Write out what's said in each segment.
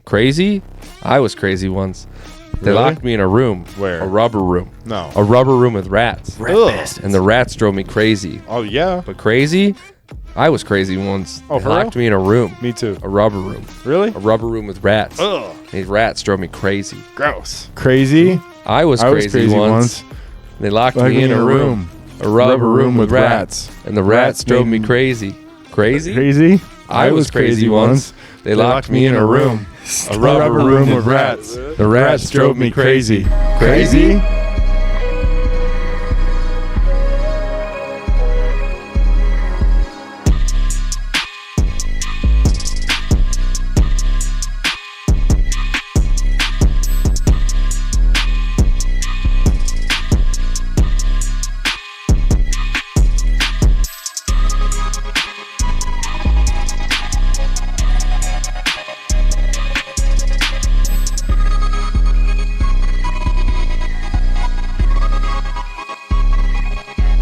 Crazy? I was crazy once. They locked me in a room. Where? A rubber room. No. A rubber room with rats. Rat And the rats drove me crazy. Oh, yeah? But crazy? I was crazy once. Oh, They for locked real? me in a room. Me too. A rubber room. Really? A rubber room with rats. Ugh. These rats drove me crazy. Gross. Crazy? I was crazy once. They locked me in a room. A rubber room with rats. And the rats drove me crazy. Crazy? Crazy? I was crazy once. They locked me in a room. A rubber room with rats. The rats drove me crazy. Crazy?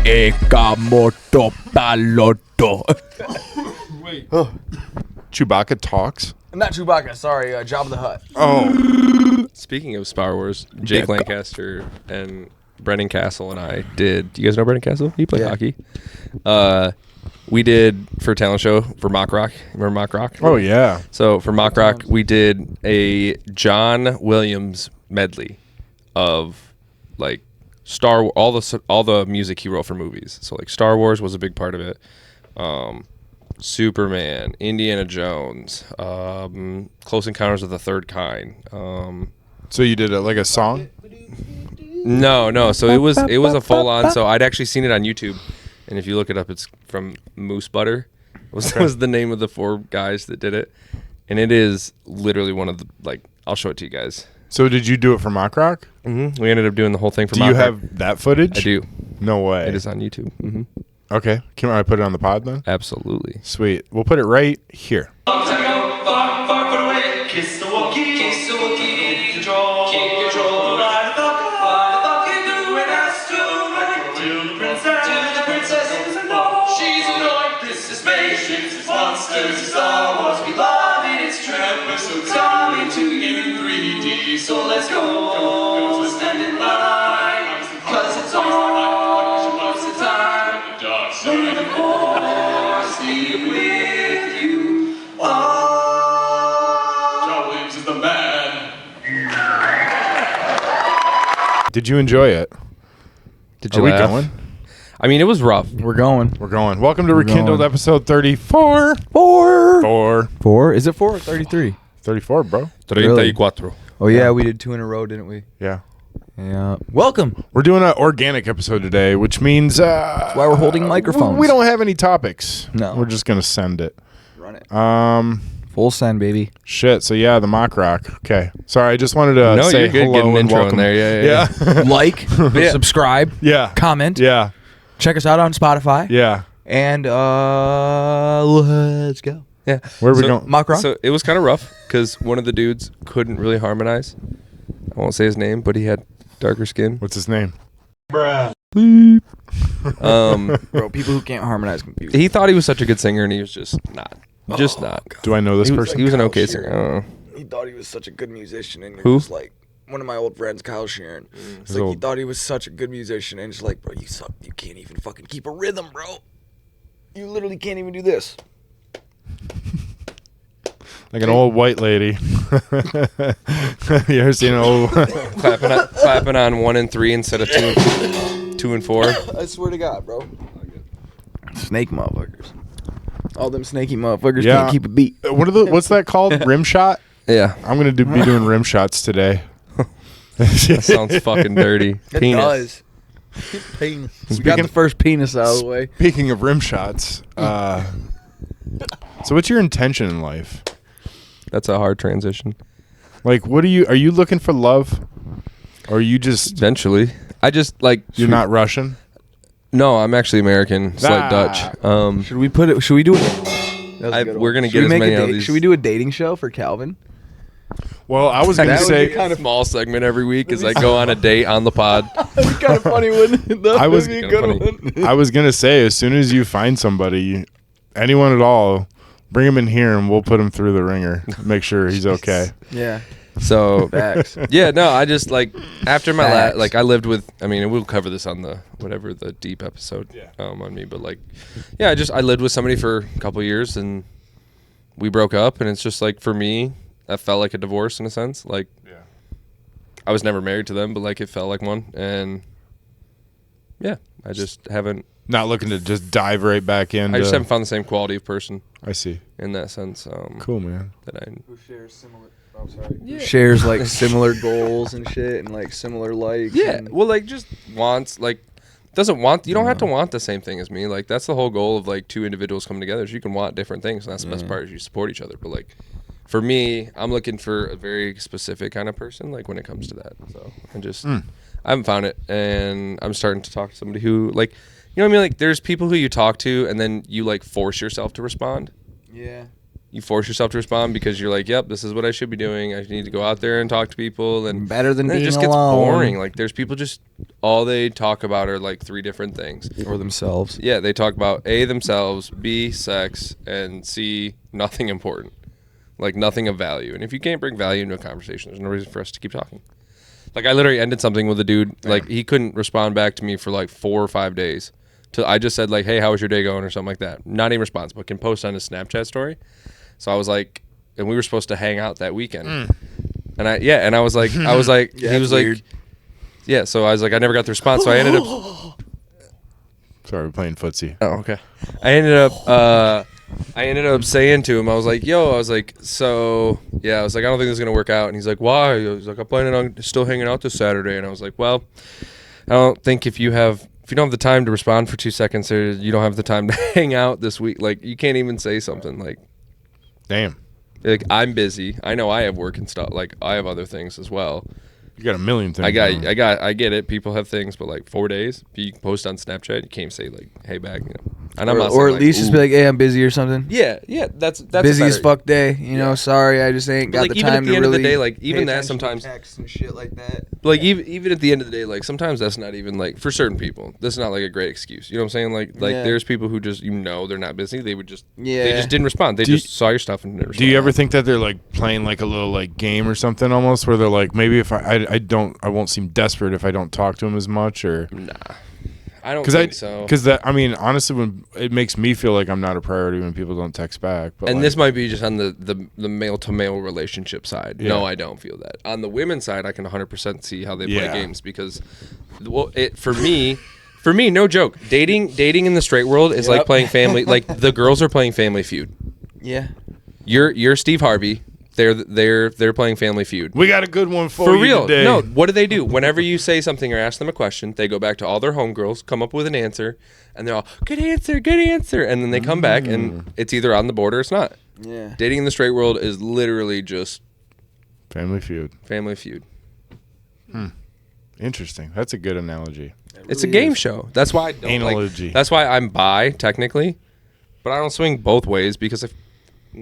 Ekamoto paloto. Wait. Chewbacca talks? Not Chewbacca, sorry, Jabba the Hutt. Oh. Speaking of Star Wars, Jake Lancaster and Brendan Castle and I did. Do you guys know Brendan Castle? He played hockey. We did for a talent show for Mock Rock. Remember Mock Rock? Oh, yeah. So for Mock Rock, we did a John Williams medley of like all the music he wrote for movies. So like Star Wars was a big part of it. Superman, Indiana Jones, Close Encounters of the Third Kind. So you did like a song? No. So it was a full on. So I'd actually seen it on YouTube, and if you look it up, it's from Moose Butter. Was the name of the 4 guys that did it, and it is literally one of the I'll show it to you guys. So did you do it for Mock Rock? Mm-hmm. We ended up doing the whole thing for Do Mock you Rock. have that footage? I do. No way. It is on YouTube. Mm-hmm. Okay. Can I put it on the pod then? Absolutely. Sweet. We'll put it right here. Kiss the Wookiee, keep control, ride the fuck you do it as to the princess, no, she's annoyed, this is spaceships, it's monsters, it's Star Wars, we love it, it's true, episodes coming to you 3D, so let's go, stand in line, cause it's almost the time, may the Force be with you all. Is the man. Did you enjoy it? Did you Are we laugh? going? I mean, it was rough. We're going. We're going. Welcome to Rekindled episode 34. 4. Is it 4 or 33? 34, bro. 34. Oh, yeah, we did 2 in a row, didn't we? Yeah. Yeah. Welcome. We're doing an organic episode today, which means That's why we're holding microphones. we don't have any topics. No. We're just going to send it. Run it. Full send, baby. Shit. So, yeah, the Mock Rock. Okay. Sorry, I just wanted to No, say you're good. hello Get an and intro welcome. in there. Yeah. Like, subscribe, Yeah. comment, Yeah. check us out on Spotify, Yeah. and let's go. Yeah. Where are we going? Mock Rock? So it was kind of rough because one of the dudes couldn't really harmonize. I won't say his name, but he had darker skin. What's his name? Bro, people who can't harmonize confuse. He thought he was such a good singer, and he was just not. Just not. Do I know this He person? was an okay singer. I don't know. He thought he was such a good musician, and Who? just like one of my old friends, Kyle Sheeran. It's like he thought he was such a good musician, and it's like, bro, you suck. You can't even fucking keep a rhythm, bro. You literally can't even do this. Like an old white lady. You ever seen an old... clapping on 1 and 3 instead of 2 and 4. I swear to God, bro. Snake motherfuckers. All them snaky motherfuckers Yeah. can't keep a beat. What's that called? Rim shot? Yeah. I'm going to be doing rim shots today. That sounds fucking dirty. It Penis. does. Penis. We got the first penis out of the way. Speaking of rim shots, so what's your intention in life? That's a hard transition. Like, are you looking for love? Or are you just... Eventually. I just like... You're not Russian? No, I'm actually American. Slight Dutch. Should we do it? We're going to get as many of these. Should we do a dating show for Calvin? Well, I was going to That would say... be kind of small segment every week as I go on a date on the pod. That'd be kind of funny, wouldn't it? I was That'd be a kinda good one. I was going to say, as soon as you find somebody, anyone at all, Bring him in here and we'll put him through the ringer. Make sure he's okay. Yeah. So Facts. yeah, no, I just like after my Facts. like I lived with. I mean, we'll cover this on the whatever the deep episode on me, but like, yeah, I lived with somebody for a couple years and we broke up, and it's just like for me, that felt like a divorce in a sense. Like, I was never married to them, but like it felt like one, and yeah, I just haven't. Not looking to just dive right back in. I just haven't found the same quality of person. I see. In that sense. Cool, man. Who shares similar. I'm sorry. Yeah. Shares like similar goals and shit, and like similar likes. Yeah. And Well, like just wants like doesn't want. You don't have to want the same thing as me. Like that's the whole goal of like two individuals coming together. Is you can want different things, and that's the best part. Is you support each other. But like for me, I'm looking for a very specific kind of person. Like when it comes to that, so I haven't found it, and I'm starting to talk to somebody who like. You know what I mean? Like, there's people who you talk to, and then you, like, force yourself to respond. Yeah. You force yourself to respond because you're like, yep, this is what I should be doing. I need to go out there and talk to people. And better than being it just alone. gets boring. Like, there's people just, all they talk about are, like, 3 different things. Or themselves. Yeah, they talk about A, themselves, B, sex, and C, nothing important. Like, nothing of value. And if you can't bring value into a conversation, there's no reason for us to keep talking. Like, I literally ended something with a dude. Like, he couldn't respond back to me for, like, 4 or 5 days. I just said like, hey, how was your day going or something like that. Not even response, but can post on his Snapchat story. So I was like, and we were supposed to hang out that weekend. And I was like, he was like, yeah. So I was like, I never got the response. So I ended up. Sorry, we're playing footsie. Oh, okay. I ended up saying to him, I was like, yo, I was like, so yeah, I was like, I don't think this is gonna work out. And he's like, why? I was like, I'm planning on still hanging out this Saturday. And I was like, well, I don't think if you don't have the time to respond for 2 seconds, or you don't have the time to hang out this week, like you can't even say something like, damn, like I'm busy. I know I have work and stuff. Like I have other things as well. You got a million things. I get it. People have things, but like 4 days, if you post on Snapchat, you can't say like, hey, back, you know. And I'm not or saying, at least just be like, hey, I'm busy or something. Yeah, that's busy as better. fuck day. You know, sorry, I just ain't got like, the even time at the to end really. of the day, like even pay that attention to sometimes. text and shit like that. Like even at the end of the day, like sometimes that's not even like for certain people. That's not like a great excuse. You know what I'm saying? Like there's people who just they're not busy. They would just they just didn't respond. They just saw your stuff and didn't respond. Do you ever think that they're like playing like a little like game or something almost, where they're like, maybe if I won't seem desperate if I don't talk to him as much, or nah, I don't think so. Because that, I mean, honestly, when it makes me feel like I'm not a priority when people don't text back. But and like, this might be just on the male to male relationship side. Yeah. No, I don't feel that. On the women's side, I can 100% see how they play games because, well, for me, no joke, dating in the straight world is like playing family. Like the girls are playing Family Feud. Yeah. You're Steve Harvey. They're playing Family Feud. We got a good one for you real. today. No, what do? Whenever you say something or ask them a question, they go back to all their homegirls, come up with an answer, and they're all, good answer. And then they come back, and it's either on the board or it's not. Yeah. Dating in the straight world is literally just Family Feud. Interesting. That's a good analogy. It's a game show. That's why I don't Analogy. that's why I'm bi, technically, but I don't swing both ways because I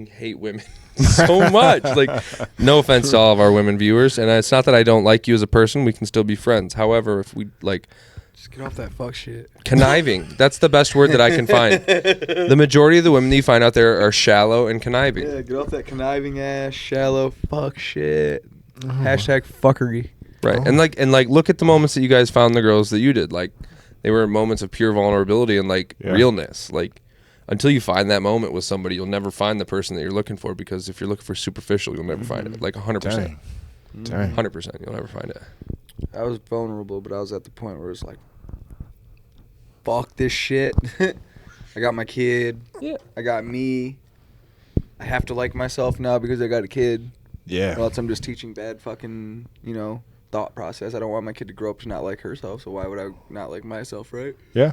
hate women so much. Like, no offense to all of our women viewers, and it's not that I don't like you as a person. We can still be friends. However, if we like, just get off that fuck shit. Conniving. That's the best word that I can find. The majority of the women that you find out there are shallow and conniving. Yeah, get off that conniving ass, shallow fuck shit. Hashtag fuckery. Right. And like look at the moments that you guys found the girls that you did. Like, they were moments of pure vulnerability and like realness. Like, until you find that moment with somebody, you'll never find the person that you're looking for, because if you're looking for superficial, you'll never find it. Like 100%. Dang. 100%. You'll never find it. I was vulnerable, but I was at the point where it's like, fuck this shit. I got my kid. Yeah. I got me. I have to like myself now because I got a kid. Yeah. Or else I'm just teaching bad fucking, thought process. I don't want my kid to grow up to not like herself, so why would I not like myself, right? Yeah.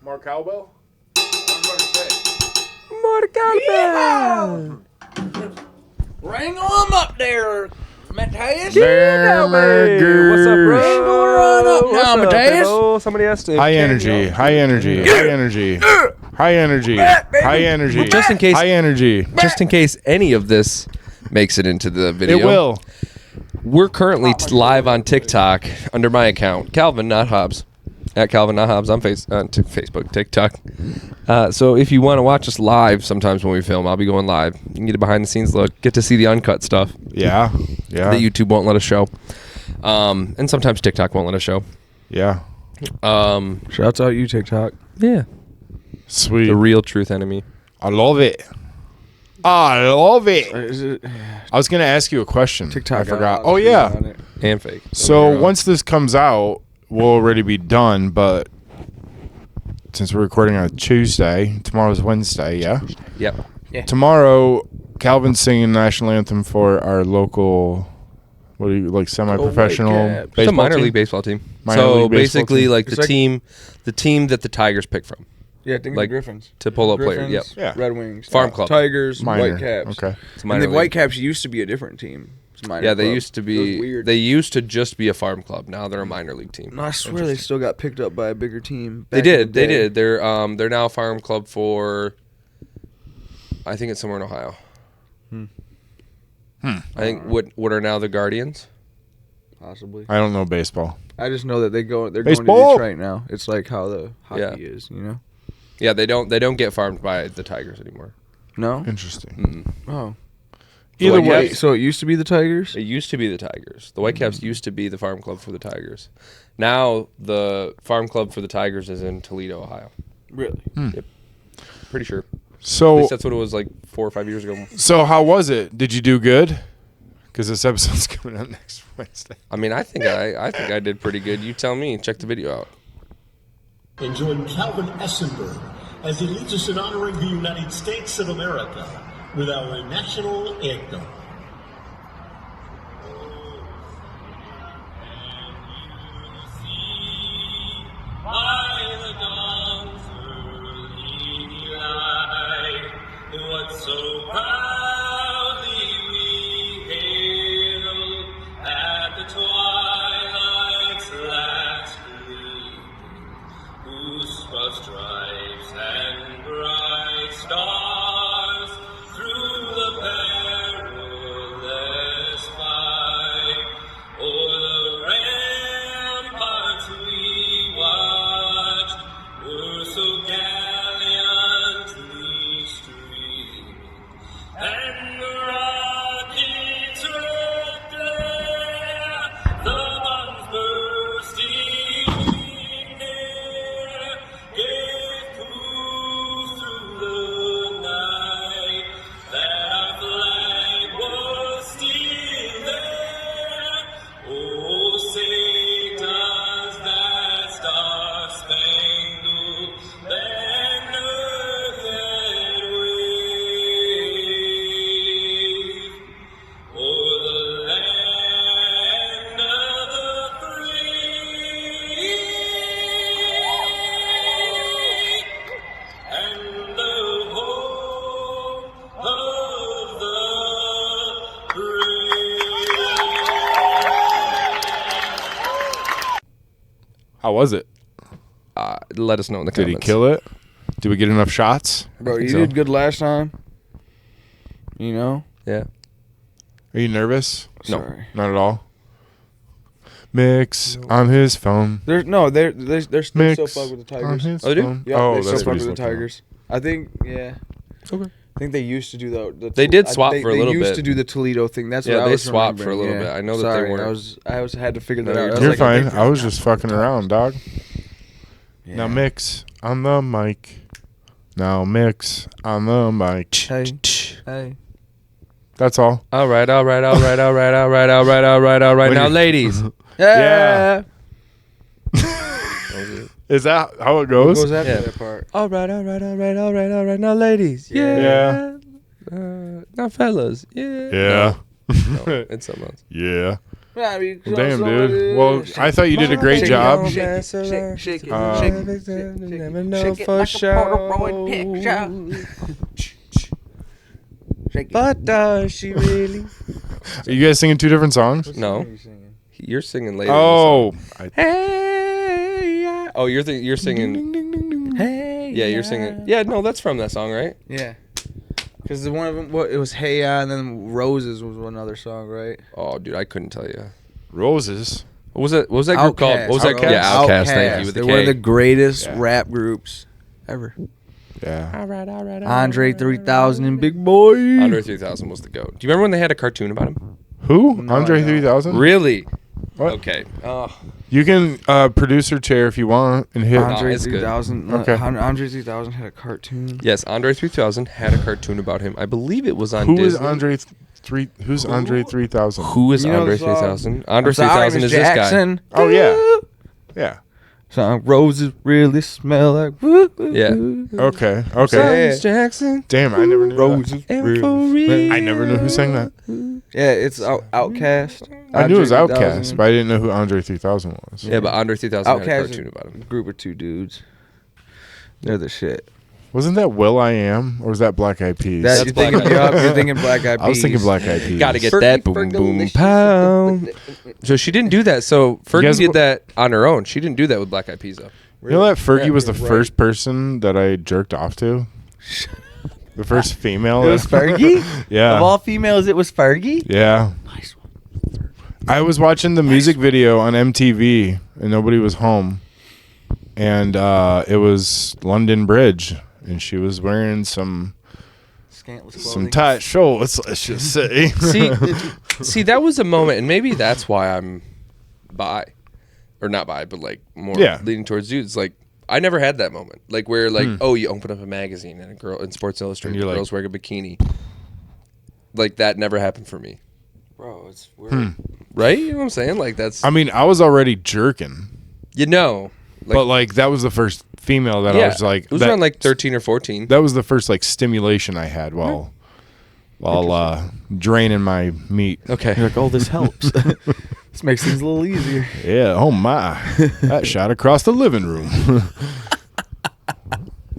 Mark Cowbell? Mark Cowbell! Wrangle him up there, Matthias. What's up, bro? Wrangle her on up now, Matthias. Oh, somebody has to. High energy. High energy. High energy. Just in case- High energy. Just in case any of this makes it into the video. It will. We're currently live on TikTok under my account, Calvin Not Hobbs, at Calvin Not Hobbs on Facebook, TikTok. So if you want to watch us live, sometimes when we film, I'll be going live. You can get a behind the scenes look, get to see the uncut stuff Yeah. Yeah. that YouTube won't let us show, and sometimes TikTok won't let us show. Yeah. Shouts out you, TikTok. Yeah, Sweet. the real truth enemy. I love it. I love it. Is it I was going to ask you a question. TikTok? I forgot. got Oh, yeah. on it. And fake. So once this comes out, we'll already be done. But since we're recording on a Tuesday, tomorrow's Wednesday, yeah? Yep. Tomorrow, Calvin's singing national anthem for our local, what do you, like, semi-professional Whitecaps. baseball It's a minor team? league baseball team. Minor So league baseball basically, team. like It's the like- team that the Tigers pick from. Yeah, I think Like, the Griffins. to pull up player, Griffins, yep. Yeah. Red Wings. Farm club. Tigers, Minor. Whitecaps. Okay. It's a And minor the league. Whitecaps used to be a different team. It's a minor Yeah, they club. used to It was be. weird. They used to just be a farm club. Now they're a minor league team. No, I swear they still got picked up by a bigger team. They back in did. the They day. did. They're now a farm club for. I think it's somewhere in Ohio. I think what are now the Guardians. Possibly. I don't know baseball. I just know that they're going to Baseball. Detroit now. It's like how the hockey is, you know? Yeah, they don't get farmed by the Tigers anymore. No? Interesting. Oh. Either So, way. so it used to be the Tigers? It used to be the Tigers. The Whitecaps used to be the farm club for the Tigers. Now the farm club for the Tigers is in Toledo, Ohio. Really? Yep. Pretty sure. At So, least that's what it was like 4 or 5 years ago. so how was it? Did you do good? Because this episode's coming out next Wednesday. I mean, I think I did pretty good. You tell me. Check the video out. And join Calvin Essenberg as he leads us in honoring the United States of America with our national anthem. What so proudly we hailed at the twilight's last gleam, whose broad stripes and bright stars through the perilous fight o'er the ramparts we watched were so gallantly streamed, and the rockets red glare, the bombs bursting near, gave clues through the night that our flag was still there. Oh, say does that star-spangled banner yet wave o'er the land of the free and the home of the brave. How was it? Let us know in the Did comments. he kill it? Did we get enough shots? Bro, you so. did good last time. You know? Yeah. Are you nervous? No. Sorry. Not at all. Mix on his phone. They're still Mix so fucked with the on Tigers. his Oh, they do? phone. Yeah, Oh, they that's still what fuck he's with the looking at. Tigers. I think, yeah. Okay. I think they used to do They did swap they, for a little They used bit. to do the Toledo thing. That's Yeah, what I they was swapped for a remembering, little yeah. bit. I know that they Sorry, weren't- I had to figure that No, out. you're I was You're like, fine. think I was they're just not fucking the around, dog. Yeah. Now mix on the mic. Now mix on the mic. Hey. That's all. All right. Now, ladies. Yeah. Is that how it What goes? goes after Yeah. that part? All right. Now, ladies. Yeah. Now, fellas. Yeah. Yeah. No, it's something else. Yeah. Yeah, I mean, Damn, so dude. Well, I thought you did a great job. Shake it, shake it, Never know for sure. Shake it. But does she really? Are you guys singing two different songs? No. What are you singing? You're singing later. Oh. Hey, yeah. Oh, you're singing. Hey, Yeah, you're singing. Yeah, no, that's from that song, right? Yeah. Because one of them, it was Hey Ya, and then Roses was another song, right? Oh, dude, I couldn't tell you. Roses. What was that? What was that group called? What was that? Outkast. Yeah, Outkast. Thank you. With the They're one of the K. greatest rap groups ever. Yeah. All right. Andre 3000 and Big Boy. Andre 3000 was the GOAT. Do you remember when they had a cartoon about him? Who? No, Andre I don't. 3000? Really? What? Okay. Oh, You can producer chair if you want and hit. Andre it's good. 3000. Okay. Andre 3000 had a cartoon. yes. Andre 3000 had a cartoon about him. I believe it was on Who Disney. is Andre? Who's Andre 3000? Who is You know Andre the song? 3000? Andre I'm sorry, 3000 Miss is this guy. Jackson. Oh yeah. Yeah. Song Roses really smell like. Woo, woo, Yeah. woo. Okay. Yeah. Okay. Miss Jackson. Damn, I never knew that. Roses And really for smell- real. I never knew who sang that. Yeah, it's Outkast. I knew it was Andre Outkast, 3000. but I didn't know who Andre 3000 was. Yeah, but Andre 3000 had a Outkast cartoon is about him. a group of two dudes. They're the shit. Wasn't that Will I Am or was that Black Eyed Peas? That, That's you're, Black thinking, Eyed Peas. you're thinking Black Eyed Peas. I was thinking Black Eyed Peas. Gotta get Fergie, that boom boom Fergalicious. pound. So she didn't do that. So Fergie guys did wa- that on her own. She didn't do that with Black Eyed Peas though. You know that Fergie Yeah, was the you're first person that I jerked off to? The first female. It was Fergie? Yeah. Of all females, it was Fergie? Yeah. Nice one. I was watching the music video on MTV and nobody was home. And it was London Bridge. And she was wearing some Scantless some clothing. tight shorts, let's just say. See, that was a moment, and maybe that's why I'm bi, or not bi, but like more Yeah. leaning towards dudes. Like I never had that moment, like where like oh, you open up a magazine and a girl in Sports Illustrated, And you're the like- girl's wearing a bikini. Like that never happened for me, Bro, it's weird. right? You know what I'm saying? Like that's I mean, I was already jerking. like, But like that was the first female that yeah, I was like it was that, around like 13 or 14. that was the first like stimulation I had while draining my meat. Okay, You're like, oh, this helps. This makes things a little easier. Yeah, oh my. That shot across the living room.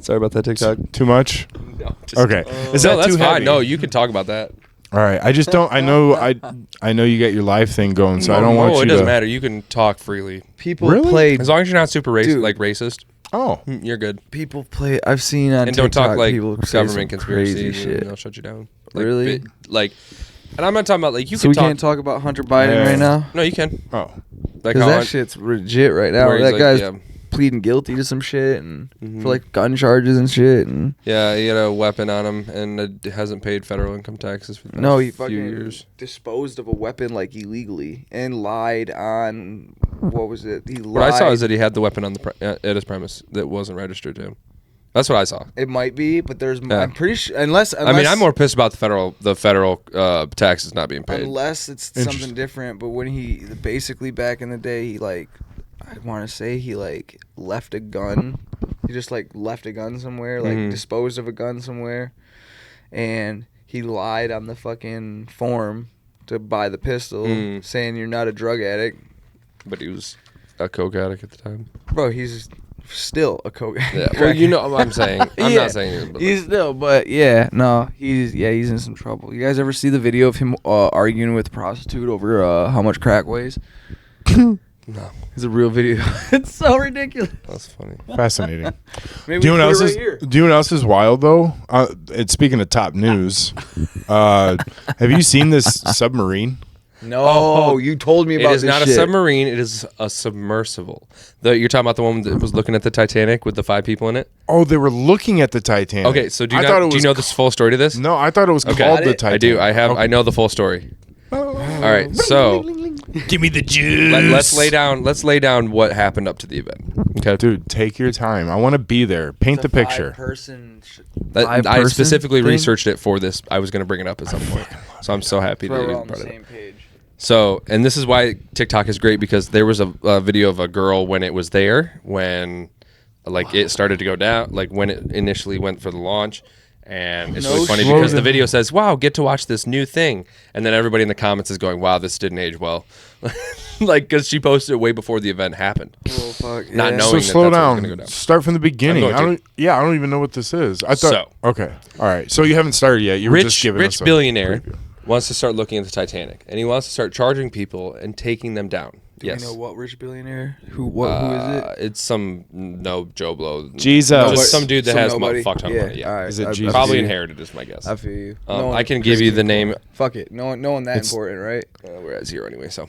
sorry about that TikTok. Too much? No, just- Okay. Is No, that that's too fine. heavy? No, you can talk about that. All right. I just don't I know you got your live thing going, so I don't want No, you it doesn't to matter. You can talk freely People Really? play. as long as you're not super Dude. racist. Oh. You're good. People play. I've seen on And don't TikTok talk like people say government some conspiracy. crazy and shit. They'll shut you down. Like, Really? Like, and I'm not talking about like you So can we talk. can't talk about Hunter Biden Yeah. right now No, you can. Oh. Like because how that shit's legit right now. where he's That like, guy's yeah. pleading guilty to some shit and Mhm. for like gun charges and shit. And Yeah, he had a weapon on him and hasn't paid federal income taxes for the no, last he few fucking years. disposed of a weapon like illegally and lied on what was it? He lied. What I saw is that he had the weapon on the at his premise that wasn't registered to him. That's what I saw. it might be, but there's. Yeah. I'm pretty sure unless I mean, I'm more pissed about the federal taxes not being paid. unless it's Interesting. something different. But when he basically back in the day, he like I want to say he like left a gun. He just like left a gun somewhere, like Mhm. disposed of a gun somewhere, and he lied on the fucking form to buy the pistol, Mm. saying you're not a drug addict. But he was a coke addict at the time. Bro, he's still a coke. Yeah. Well, you know what I'm saying. I'm Yeah. not saying it. But He's still, but yeah, no, he's in some trouble. You guys ever see the video of him arguing with a prostitute over how much crack weighs? no, It's a real video. It's so ridiculous. that's funny. Fascinating. Maybe Do you know what we else put it is right here. do you know what else is wild though? It's speaking of top news. Have you seen this submarine? No, you told me It about is this not shit. a submarine. It is a submersible. You're talking about the one that was looking at the Titanic with the 5 people in it. Oh, they were looking at the Titanic. Okay, so do I you thought it know, do you was know this full story to this? No, I thought it was Okay. called Got the it? Titanic. I do. I have. Okay. I know the full story. All right, so Give me the juice. let's lay down. Let's lay down what happened up to the event. Okay, Dude, take your time. I want to be there. Paint the picture. I specifically researched it for this. I was going to bring it up at some point, so I'm so happy that We're you on the brought it up. same page. So, and this is why TikTok is great because there was a video of a girl when it was there, when like it started to go down, like when it initially went for the launch. And it's really funny because the video says, wow, get to watch this new thing. And then everybody in the comments is going, wow, this didn't age well. Like, because she posted it way before the event happened. Oh, fuck. Not yeah. knowing So that slow that's down. what's gonna go down. Start from the beginning. I'm going to. I don't even know what this is. I thought. So. Okay. All right. So you haven't started yet. You were just giving us Rich a billionaire preview. wants to start looking at the Titanic, and he wants to start charging people and taking them down. Do yes. we know what rich billionaire? Who is it? It's some Joe Blow. Jesus. Just some dude that has nobody. a fuck ton of money. Yeah. All right. Is it I Jesus? Probably feel you. inherited is my guess. I feel you. I can give you the name. Fuck it. No one that important, right? We're at 0 anyway, so.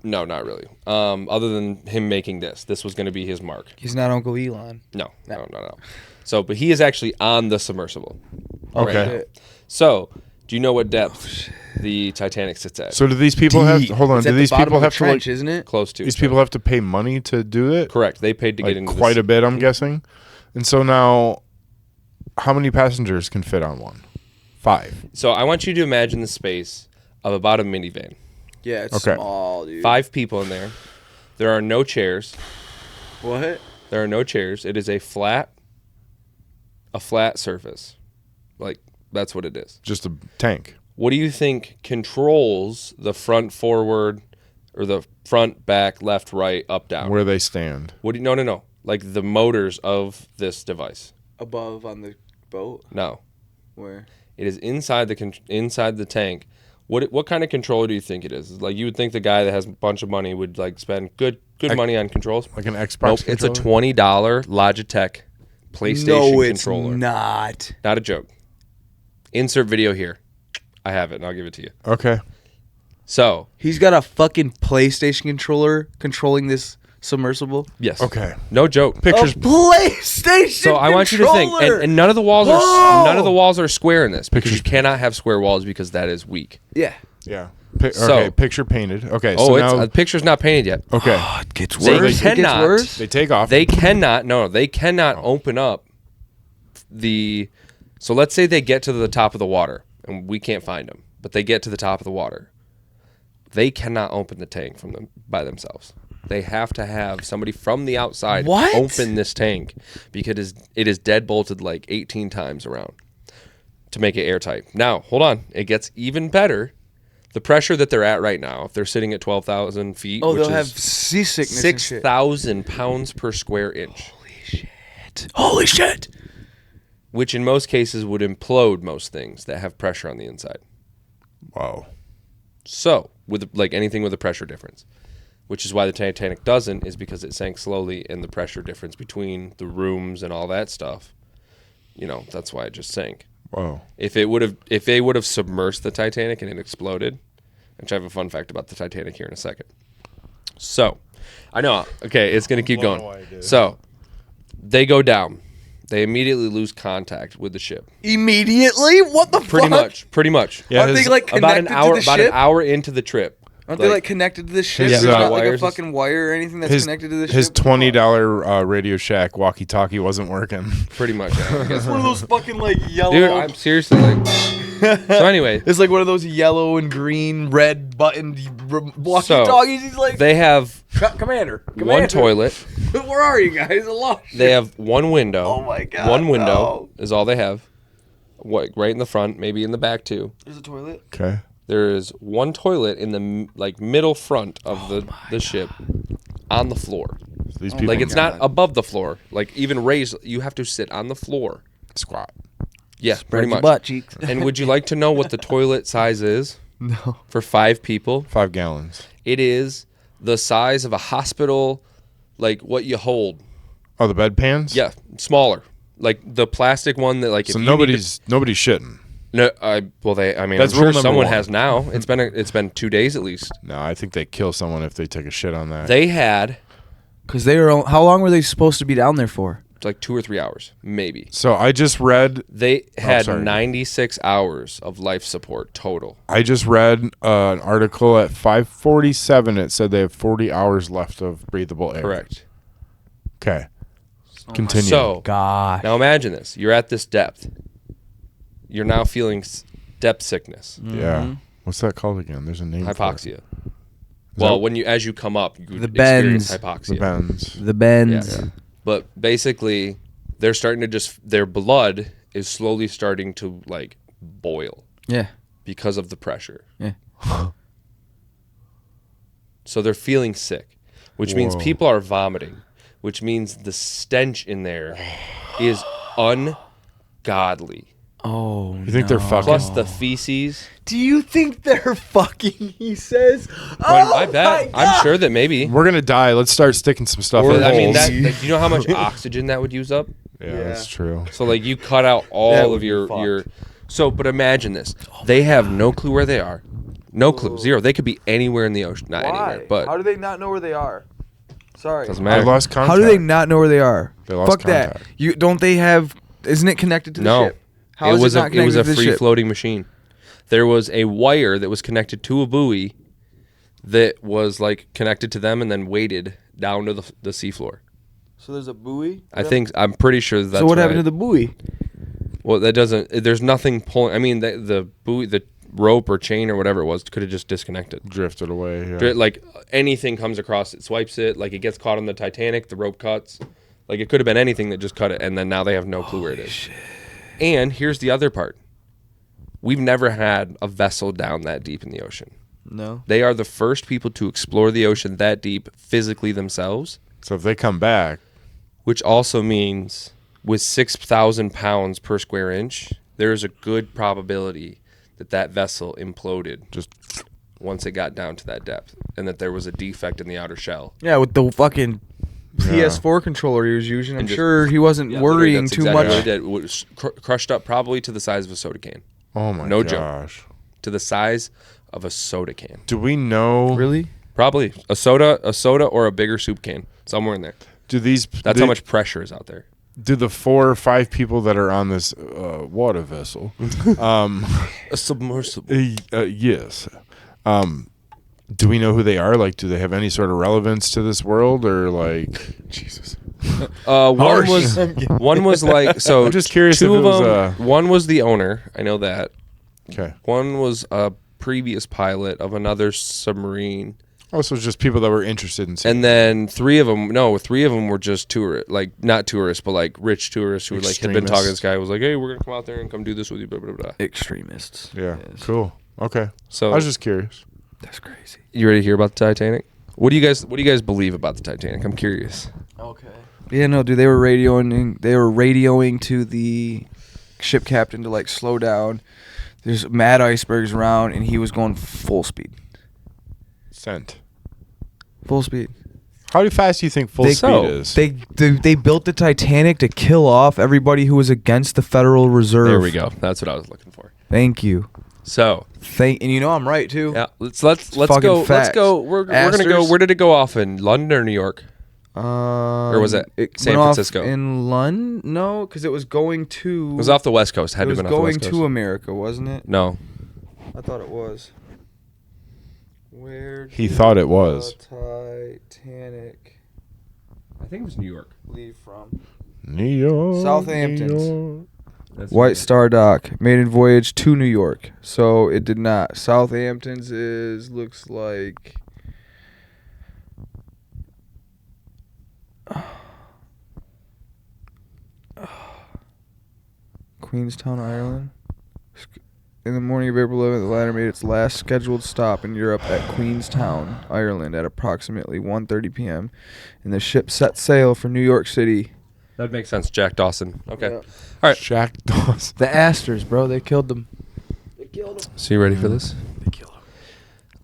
No, not really. Other than him making this was going to be his mark. He's not Uncle Elon. No. So, but he is actually on the submersible. Okay. Right. So, do you know what depth the Titanic sits at? So do these people have? Hold on. It's Do at these the bottom people of a have to trench, like? isn't it? Close to. These people have to pay money to do it. Correct. They paid to get Like into quite this. a bit, I'm guessing. And so now, how many passengers can fit on one? 5. So I want you to imagine the space of about a minivan. Yeah, it's Okay. small, dude. 5 people in there. There are no chairs. What? There are no chairs. It is a flat surface. Like, that's what it is. Just a tank. What do you think controls the front, forward, or the front, back, left, right, up, down? Where they stand. What do you, no. Like the motors of this device. Above on the boat? No. Where? It is inside the tank. What kind of controller do you think it is? Like, you would think the guy that has a bunch of money would like spend good money on controls. Like an Xbox Nope, it's a controller? $20 Logitech PlayStation No, it's controller. not. Not a joke. Insert video here. I have it, and I'll give it to you. Okay. So, He's got a fucking PlayStation controller controlling this submersible. yes. Okay. No joke. Pictures. PlayStation. So I want you to think, and none of the walls are square in this because you cannot have square walls because that is weak. Yeah. Yeah. So- Okay. Picture painted. Okay. Oh, So it's now. the picture's not painted yet. Okay. It gets They worse. It gets cannot. worse. They take off. They cannot open up the. So let's say they get to the top of the water and we can't find them, but they get to the top of the water. They cannot open the tank by themselves. They have to have somebody from the outside What? open this tank because it is dead bolted like 18 times around to make it airtight. Now, hold on. It gets even better. The pressure that they're at right now, if they're sitting at 12,000 feet, Oh, which they'll have is seasickness and shit. 6,000 pounds per square inch, Holy shit. which in most cases would implode most things that have pressure on the inside. Wow. So, with like anything with a pressure difference, which is why the Titanic doesn't, is because it sank slowly and the pressure difference between the rooms and all that stuff, that's why it just sank. Whoa. If they would have submersed the Titanic and it exploded, which I have a fun fact about the Titanic here in a second. So, I know. Okay, it's going to keep going. So, they go down. They immediately lose contact with the ship. Immediately? What the Pretty fuck? much. Yeah, Aren't they his- like connected to the ship? About an hour into the trip. Aren't they like connected to the ship? His, There's not like a wires. fucking wire or anything that's His, connected to the ship? his $20 Radio Shack walkie-talkie wasn't working. Pretty much. I guess. It's one of those fucking like yellow. Dude, I'm seriously like. So anyway, It's like one of those yellow and green, red buttoned walkie-talkies. He's like, they have Commander, one toilet. Where are you guys? I lost you. They have one window. Oh my God, One window no. is all they have. Right in the front, maybe in the back too. There's a toilet. Okay. There is one toilet in the middle front of the ship, on the floor. So these people Like it's not above the floor. Like even raised, you have to sit on the floor. squat. Yeah, pretty your much. butt cheeks. And would you like to know what the toilet size is? No. For 5 people, 5 gallons. it is the size of a hospital, like what you hold. Oh, the bedpans? Yeah, smaller. Like the plastic one that like. So if you nobody's shitting. No, I mean, That's I'm sure rule number someone 1. has now. It's been 2 days at least. No, I think they kill someone if they take a shit on that. They had Because they were. How long were they supposed to be down there for? like 2 or 3 hours, maybe. So I just read They had sorry. 96 hours of life support total. an article at 5:47. It said they have 40 hours left of breathable air. Correct. Okay. Continue. So Gosh. now imagine this: you're at this depth. You're now feeling depth sickness, yeah. What's that called again? There's a name. hypoxia. For it. Well, as you come up, you The experience bends. hypoxia. The bends. The bends. Yeah. But basically, they're starting to their blood is slowly starting to like boil Yeah. because of the pressure. Yeah. So they're feeling sick, which means Whoa. people are vomiting, which means the stench in there is ungodly. Oh, You think they're fucking? Plus the feces. Do you think they're fucking? He says. I bet. I'm sure that maybe. We're gonna die. Let's start sticking some stuff in I mean, holes. do you know how much oxygen that would use up? Yeah, that's true. So like you cut out That all would of be your fucked. but imagine this. They have no clue where they are. No clue. Zero. They could be anywhere in the ocean. Not anywhere, but How do they not know where they are? Sorry. doesn't They matter. lost contact. How do they not know where they are? They lost Fuck that. contact. You don't they have? Isn't it connected to the No. ship? How is it was not a connected to the free ship? floating machine. There was a wire that was connected to a buoy that was like connected to them and then weighted down to the seafloor. So there's a buoy. I'm pretty sure that's So what happened right. to the buoy? Well, that doesn't. There's nothing pulling. I mean, the buoy, the rope or chain or whatever it was, could have just disconnected. drifted away? Yeah. Like anything comes across, it swipes it. Like it gets caught on the Titanic, the rope cuts. Like it could have been anything that just cut it, and then now they have no clue where it is. Shit. And here's the other part: we've never had a vessel down that deep in the ocean. No. They are the first people to explore the ocean that deep physically themselves, So if they come back, which also means with 6,000 pounds per square inch, there is a good probability that vessel imploded just once it got down to that depth, and that there was a defect in the outer shell. Yeah, with the fucking PS4 controller he was using, I'm And just- sure he wasn't Literally, worrying that's too exactly much. what it did. It was crushed up probably to the size of a soda can. oh my No joke. gosh. To the size of a soda can. Do we know? Really? Probably a soda or a bigger soup can, somewhere in there. Do these? That's how much pressure is out there. Do the 4 or 5 people that are on this water vessel? A submersible. Yes. Do we know who they are? Like, do they have any sort of relevance to this world, or like? Jesus. One was like so. I'm just curious Two if of it was, them. One was the owner. I know that. Okay. One was a previous pilot of another submarine. Oh, so it's just people that were interested in seeing. And then three of them were just tourists, like not tourists, but like rich tourists who like had been talking to this guy. Was like, hey, we're gonna come out there and come do this with you, blah blah blah. Extremists. Yeah. Yes. Cool. Okay. So I was just curious. That's crazy. you ready to hear about the Titanic? What do you guys believe about the Titanic? I'm curious. Okay. Yeah, no, dude, they were radioing to the ship captain to like slow down. There's mad icebergs around, and he was going full speed. Sent. Full speed. How fast do you think full speed is? They built the Titanic to kill off everybody who was against the Federal Reserve. There we go. That's what I was looking for. Thank you. So And you know I'm right too. yeah, let's fucking go. facts. Let's go. We're gonna go. Asters. Where did it go off in London or New York? Or was it San went off Francisco? in London? No, because it was going to. It was off the West Coast. Had It to was have been off the going West Coast. to America, wasn't it? No. I thought it was. Where He did thought it was. the Titanic I think it was New York. leave from? New York. Southampton's. New York. White Star Dock, maiden voyage to New York. So it did not. Southampton's looks like. Queenstown, Ireland. In the morning of April 11th, the liner made its last scheduled stop in Europe at Queenstown, Ireland at approximately 1:30 p.m. And the ship set sail for New York City. That makes sense. Jack Dawson. Okay. Yeah. All right. Jack Dawson. The Astors, bro, they killed them. So you ready for this? They killed them.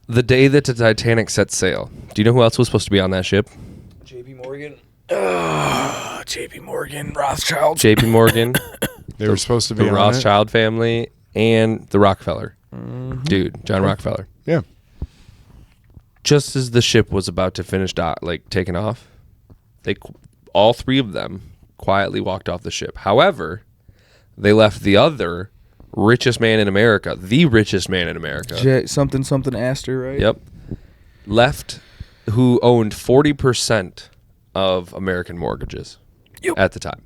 The day that the Titanic set sail, do you know who else was supposed to be on that ship? J.P. Morgan. J.P. Morgan, Rothschild. J.P. Morgan, They were supposed to be the on it. Rothschild family, and the Rockefeller. Mm-hmm. Dude, John Rockefeller. Yeah. Just as the ship was about to finish taking off, all three of them quietly walked off the ship. However, they left the other richest man in America, the richest man in America. Something Astor, right? Yep. Left, who owned 40% of American mortgages at the time.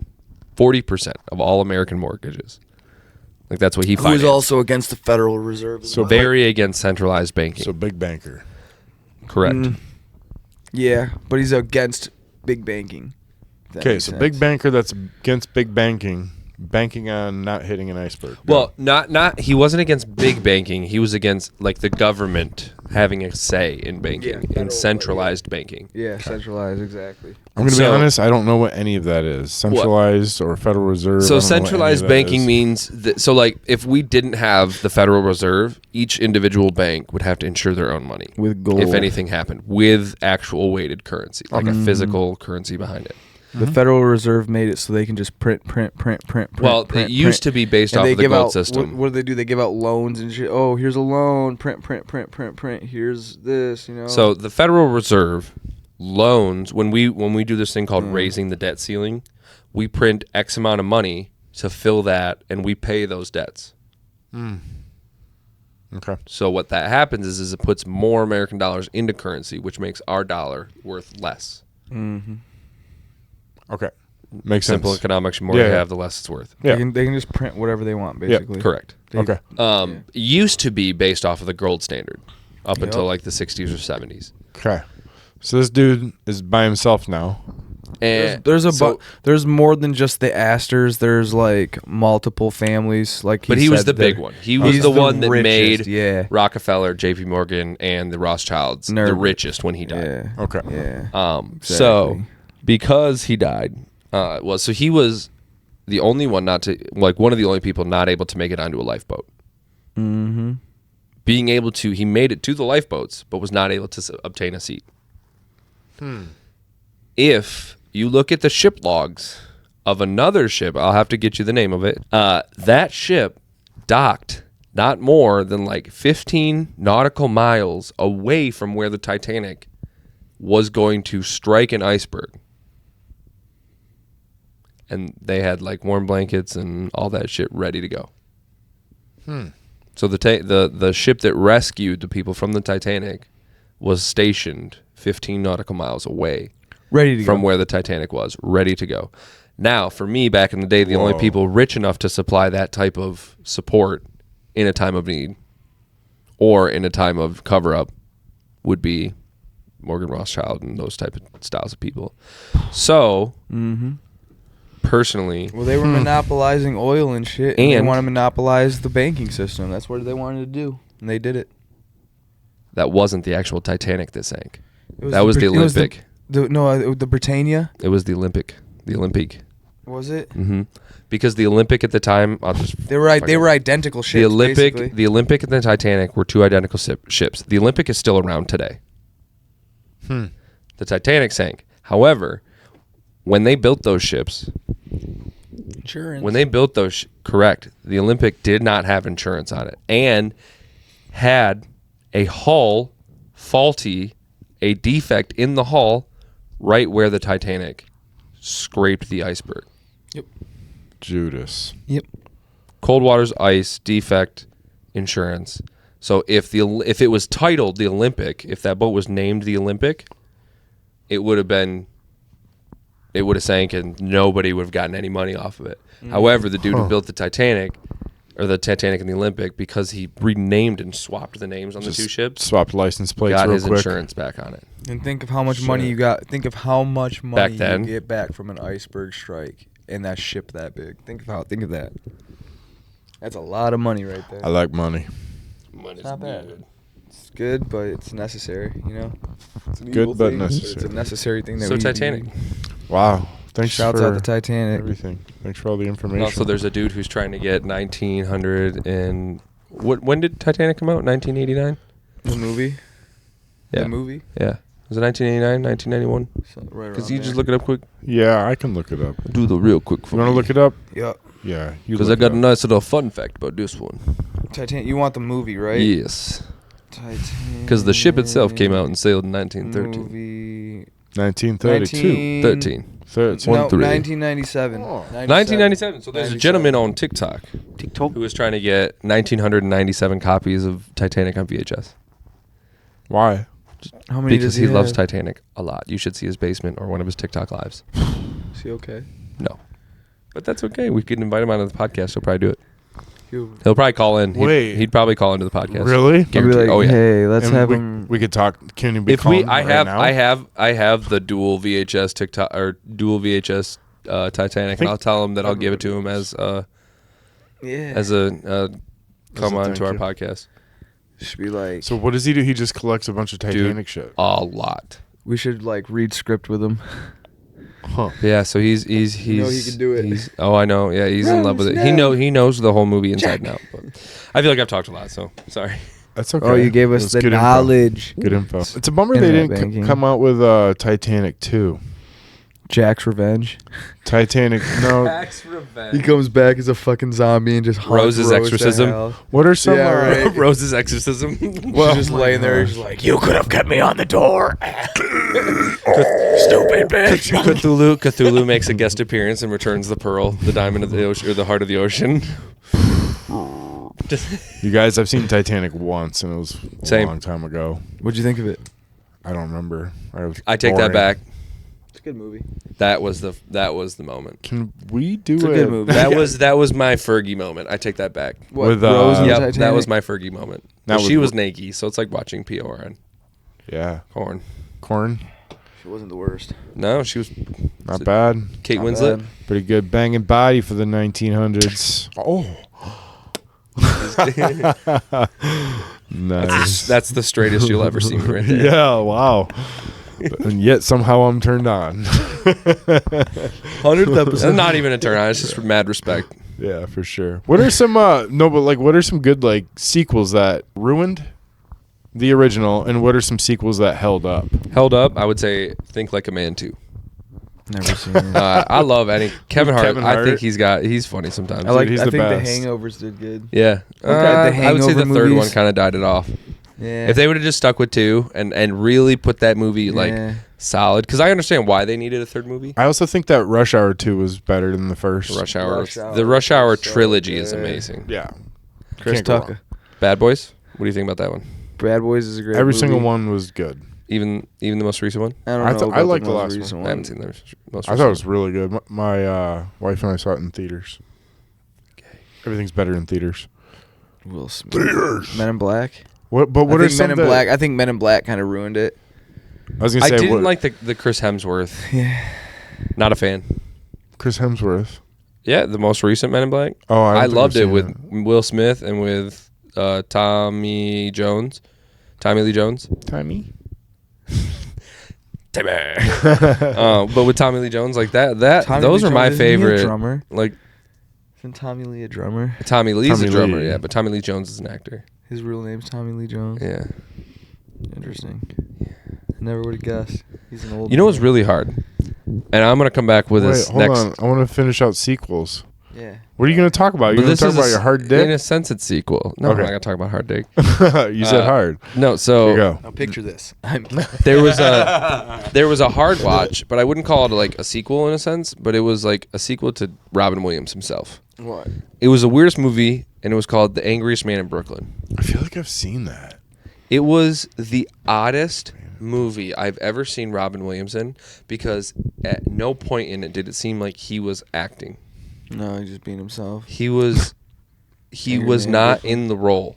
40% of all American mortgages. Like that's what he Who was financed. also against the Federal Reserve. So Very against centralized banking. So big banker. Correct. Yeah, but he's against big banking. if that Okay, makes so sense. big banker that's against big banking on not hitting an iceberg. Well, not he wasn't against big banking. He was against like the government having a say in banking, in centralized banking. Yeah, centralized, exactly. I'm going to be honest, I don't know what any of that is. Centralized or Federal Reserve. So centralized banking means that, so like if we didn't have the Federal Reserve, each individual bank would have to insure their own money With gold. if anything happened, with actual weighted currency, like a physical currency behind it. The Federal Reserve made it so they can just print. Well, it used to be based off of the gold system. What do they do? They give out loans and shit. Oh, here's a loan. Print. Here's this. So the Federal Reserve loans, when we do this thing called raising the debt ceiling, we print X amount of money to fill that, and we pay those debts. Okay. So what that happens is it puts more American dollars into currency, which makes our dollar worth less. Mm-hmm. Okay. Makes sense. Simple economics. The more you have, the less it's worth. Yeah. They can just print whatever they want, basically. Correct. Okay. It used to be based off of the gold standard up until like the 60s or 70s. Okay. So this dude is by himself now. And there's more than just the Astors. There's like multiple families. Like, but he was the big one. He was the one that richest, made Rockefeller, J.P. Morgan, and the Rothschilds the richest when he died. Yeah. Okay. Yeah. Exactly. So because he died, so he was the only one one of the only people not able to make it onto a lifeboat. Mm-hmm. Being able to, he made it to the lifeboats, but was not able to obtain a seat. If you look at the ship logs of another ship, I'll have to get you the name of it. That ship docked not more than like 15 nautical miles away from where the Titanic was going to strike an iceberg. And they had like warm blankets and all that shit ready to go. So the ship that rescued the people from the Titanic was stationed 15 nautical miles away, ready to from go. where the Titanic was, ready to go. Now, for me, back in the day, the only people rich enough to supply that type of support in a time of need or in a time of cover-up would be Morgan Rothschild and those type of styles of people. So, personally... Well, they were monopolizing oil and shit, and they want to monopolize the banking system. That's what they wanted to do, and they did it. That wasn't the actual Titanic that sank. That was the Olympic. The Britannia? It was the Olympic. The Olympique. Was it? Mm-hmm. Because the Olympic at the time... They were identical ships, basically. The Olympic and the Titanic were two identical ships. The Olympic is still around today. The Titanic sank. However, when they built those ships... Insurance. When they built those... Correct. The Olympic did not have insurance on it. And had a hull faulty... a defect in the hull right where the Titanic scraped the iceberg. Yep. Judas. Yep. Cold water's ice, defect, insurance. So if it was titled the Olympic, if that boat was named the Olympic, it would have sank and nobody would have gotten any money off of it. However, the dude who built the Titanic, or the Titanic and the Olympic, because he renamed and swapped the names on the two ships, swapped license plates got real his quick. insurance back on it. And think of how much money you got. Think of how much money Back then. you get back from an iceberg strike and that ship that big. Think of that. That's a lot of money right there. I like money. Money's not bad. good. It's good, but it's necessary, It's an Good, evil but thing, necessary. It's a necessary thing that So we Titanic. need. Wow. Thanks Shouts for out the Titanic. everything. Thanks for all the information. Also, there's a dude who's trying to get 1900 and... When did Titanic come out? 1989? The movie? Yeah. The movie? Yeah. Was it 1989, 1991? So, right around Because you just there. look it up quick. Yeah, I can look it up. Do the real quick for You want to me. look it up? Yep. Yeah. Because I got a nice little fun fact about this one. Titanic. You want the movie, right? Yes. Titanic. Because the ship itself came out and sailed in 1913. Movie. 1932. 13. 13. No, 3. 1997. 1997. So there's a gentleman on TikTok TikTok. who was trying to get 1997 copies of Titanic on VHS. Why? How many Because does he loves have? Titanic a lot. You should see his basement or one of his TikTok lives. Is he okay? No. But that's okay. We could invite him onto the podcast. He'll probably do it. He'll He'll probably call in. Wait. He'd probably call into the podcast. Really? I'll be Guaranteed. like, Oh yeah. hey, let's And have we, him. we could talk. Can you be If we, calling I right have, now? I have the dual VHS TikTok or dual VHS Titanic, and I'll tell him that I'll give it to him as Yeah. come on thank to our you. podcast. Should be like. So what does he do? He just collects a bunch of Titanic shit. A lot. We should like read script with him. Huh. Yeah, so he's You know he can do it. Oh, I know. Yeah, he's in love with it. He knows the whole movie inside and out. But I feel like I've talked a lot, so sorry. That's okay. Oh, you gave It us was the good info. knowledge. Good info. It's a bummer they Internet didn't banking. come out with Titanic 2. Jack's Revenge. Titanic. No. Max Revenge. He comes back as a fucking zombie and just haunts Rose's Rose to exorcism. hell. What are some? Yeah, right. Rose's exorcism. She's just laying there, just like, you could have kept me on the door. Stupid bitch. Cthulhu makes a guest appearance and returns the pearl, the diamond of the ocean, or the heart of the ocean. You guys, I've seen Titanic once, and it was a Same. long time ago. What'd you think of it? I don't remember. I take that back. It's a good movie. That was the moment. Can we do It's a good movie. That was my Fergie moment. I take that back. What, With, Rose and the Yep, Titanic? that was my Fergie moment. That But she was- was Nike, so it's like watching P.O.R.N. Yeah. Corn. Corn. She wasn't the worst. No, she was Not bad. Kate Not Winslet. bad. Pretty good banging body for the 1900s. Oh. Nice. That's the straightest you'll ever see me right there. Yeah, wow. And yet somehow I'm turned on. 100th episode. Not even a turn on. It's just mad respect. Yeah, for sure. What are some what are some good like sequels that ruined the original, and what are some sequels that held up? Held up, I would say Think Like a Man 2. Never seen it. I love any Kevin Hart. Kevin I Hart. think he's funny sometimes. I like. he's I the think best. the Hangovers did good. Yeah. The I would say the Hangover third one movies. kind of died it off. Yeah. If they would have just stuck with 2 and really put that movie like Yeah. solid, because I understand why they needed a third movie. I also think that Rush Hour 2 was better than the first. Rush Hour. Rush Hour The Rush Hour was so trilogy is good. amazing. Yeah. Chris Can't go Tucker. wrong. Bad Boys. What do you think about that one? Bad Boys is a great. Every movie. single one was good. Even the most recent one. I don't I know. thought- about I liked the most last recent I haven't seen the most recent I thought it was really good. My wife and I saw it in theaters. Everything's better in theaters. Will Smith. Men in Black. What? But what I are think some Men in that- Black? I think Men in Black kind of ruined it. I was gonna I say didn't what- like the Chris Hemsworth. Yeah. Not a fan. Chris Hemsworth. Yeah, the most recent Men in Black. Oh, I don't think loved I've it seen with Will Smith and with Tommy Lee Jones. Tommy. But with Tommy Lee Jones, like that Tommy those Lee are my Jones, isn't he a favorite. drummer. Like Isn't Tommy Lee a drummer? Tommy Lee's Tommy a drummer, Lee. yeah, but Tommy Lee Jones is an actor. His real name's Tommy Lee Jones. Yeah. Interesting. Never would have guessed. He's an old. You know what's man. really hard? And I'm gonna come back with Wait, this hold next. on. I want to finish out sequels. Yeah. What are you going to talk about? You're But going this to talk is about your hard in a dick? sense, it's sequel. No, Okay. I'm not gonna talk about hard dick. You said hard. No, Here you so go. Now picture this. there was a hard watch, but I wouldn't call it like a sequel in a sense. But it was like a sequel to Robin Williams himself. What? It was the weirdest movie, and it was called The Angriest Man in Brooklyn. I feel like I've seen that. It was the oddest movie I've ever seen Robin Williams in, because at no point in it did it seem like he was acting. No, he's just being himself. He was Angry Man not Brooklyn. in the role.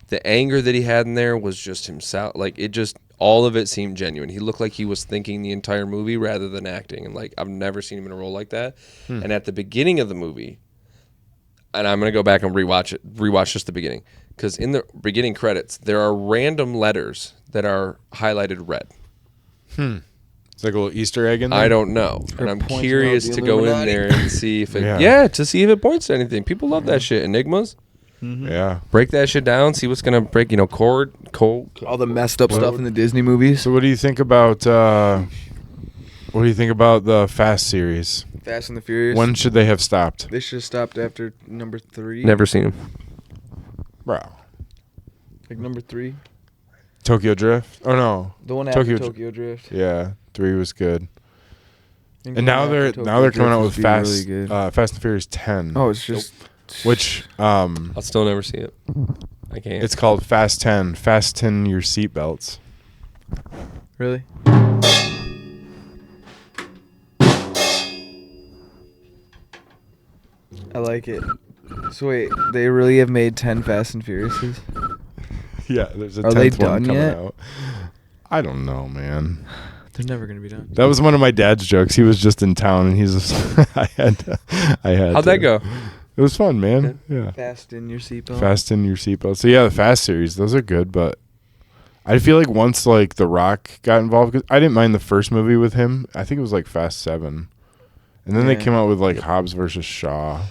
The anger that he had in there was just himself. Like it just all of it seemed genuine. He looked like he was thinking the entire movie rather than acting. And like I've never seen him in a role like that. And at the beginning of the movie, and I'm gonna go back and rewatch just the beginning, because in the beginning credits there are random letters that are highlighted red. It's like a little Easter egg in there. I don't know, and Or I'm pointing out curious the to go in Illuminati. there and see if it Yeah. to see if it points to anything. People love that shit. Enigmas. Yeah. Break that shit down. See what's gonna break. Cold. All the messed up stuff in the Disney movies. So what do you think about the Fast series? Fast and the Furious. When should they have stopped? They should have stopped after number 3. Never seen him. Bro. Like number 3. Tokyo Drift? Oh no. The one after Tokyo Tokyo, Drift. Yeah, 3 was good. I think And the now one they're after now Tokyo they're coming Drift out would with be Fast really good. Fast and Furious 10. Oh, it's just Which I'll still never see it. I can't. it's called Fast 10. Fasten your seatbelts. really. I like it. So wait, they really have made 10 Fast and Furiouses? Yeah, there's a Are they 10th one done coming yet? out. I don't know, man. They're never gonna be done. That was one of my dad's jokes. He was just in town and he's just, I had How'd that go? It It was fun, man. Yeah. Fasten your seatbelt. Fasten your seatbelt. So yeah, the Fast series, those are good, but I feel like once like The Rock got involved, 'cause I didn't mind the first movie with him. I think it was like Fast 7, and then they came out with like Hobbs versus Shaw.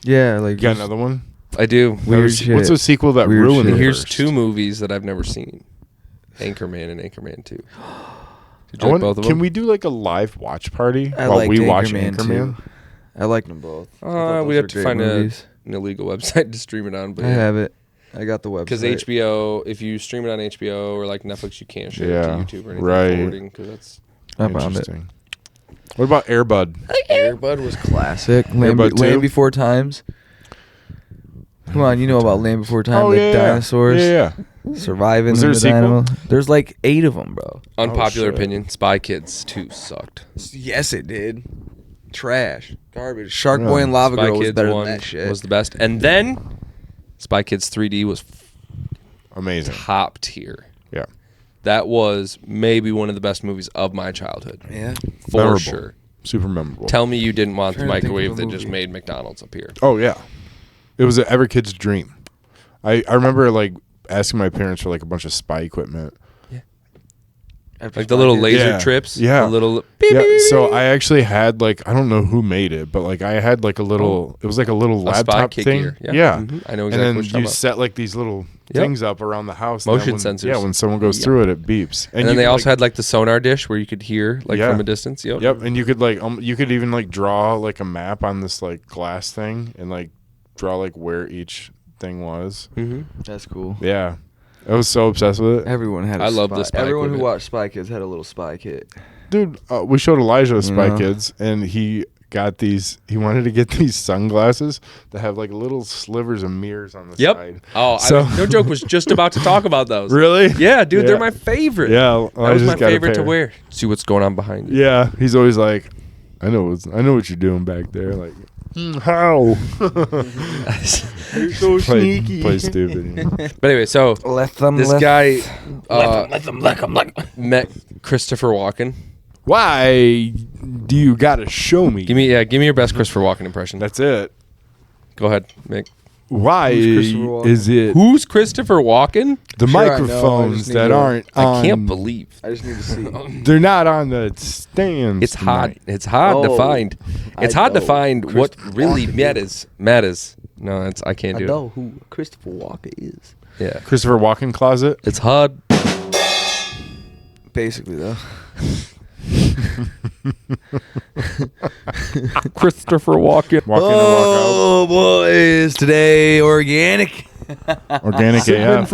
Yeah, like You got another one? I do. Weird What's shit. a sequel that Weird ruined shit. the Here's first? 2 movies that I've never seen: Anchorman and Anchorman 2. Did I you like want- both of can them? we do like a live watch party I while liked we watch Anchorman, Anchorman? too. I liked them both. I thought those We were have to great find movies. an illegal website to stream it on. But I have it. I got the website. Because HBO, if you stream it on HBO or like Netflix, you can't share Yeah, it to YouTube or anything. right. Forwarding, because that's I found it. Interesting. What about Air Bud? Airbud was classic. Land, Airbud Land 2? Before Times. Come on, you know about Land Before Time, Oh, the yeah, dinosaurs Yeah. surviving Was there in a the sequel? dynamo. There's like 8 of them, bro. unpopular shit. opinion. Spy Kids 2 sucked. Yes, it did. Trash, garbage. Shark Really? Boy and Lava Spy Girl was Kids better 1 than that shit. was the best, and then Spy Kids 3D was Amazing. top tier. Yeah. That was maybe one of the best movies of my childhood, yeah. for Memorable. sure. Super memorable. Tell me you didn't want the Trying to think of microwave a that just movie. made McDonald's appear. Oh yeah, it was every kid's dream. I remember like asking my parents for like a bunch of spy equipment. Like the little laser Yeah. trips. Yeah. The little. Yeah, so I actually had like I don't know who made it, but like I had like a little. It was like a little A spy laptop kid thing. gear. Yeah. Yeah, Mhm. I know exactly And what then you're talking you about. set like these little Yep. things up around the house. Motion and then sensors. Yeah, when someone goes Yep. through it, it beeps. And then you they could, also like, had like the sonar dish where you could hear like Yeah. from a distance. Yep. Yep, and you could like you could even like draw like a map on this like glass thing and like draw like where each thing was. Mm-hmm. That's cool. Yeah, I was so obsessed with it. Everyone had. I love the spy Everyone who equipment. watched Spy Kids had a little spy kit. Dude, we showed Elijah Spy Yeah. Kids, and he got these. He wanted to get these sunglasses that have like little slivers of mirrors on the Yep. side. Oh, So- no joke. Was just about to talk about those. Really? Yeah, dude, they're Yeah. my favorite. Yeah, that was Elijah's my got a favorite to pair. wear. See what's going on behind you. Yeah, he's always like, I know what you're doing back there. Like, how? You're so Play stupid. But anyway, so Let them. this let guy Let them. met Christopher Walken. Why do you gotta show me? Give me your best Christopher Walken impression. That's it. Go ahead, Mick. Why Who's Christopher Walken? is it Who's Christopher Walken? the Sure, I know, I microphones just need that to- aren't on? I can't believe I just need to see. They're not on the stands. it's hard. tonight. It's hard to Oh, find. It's I hard to know find what Christopher really Walken matters. No, I can't I do know who Christopher Walken is. it. Yeah, Christopher Walken closet. it's hard. Basically, though. Christopher Walken. Walk in and walk Oh, boys. Today, organic. out. Organic AF.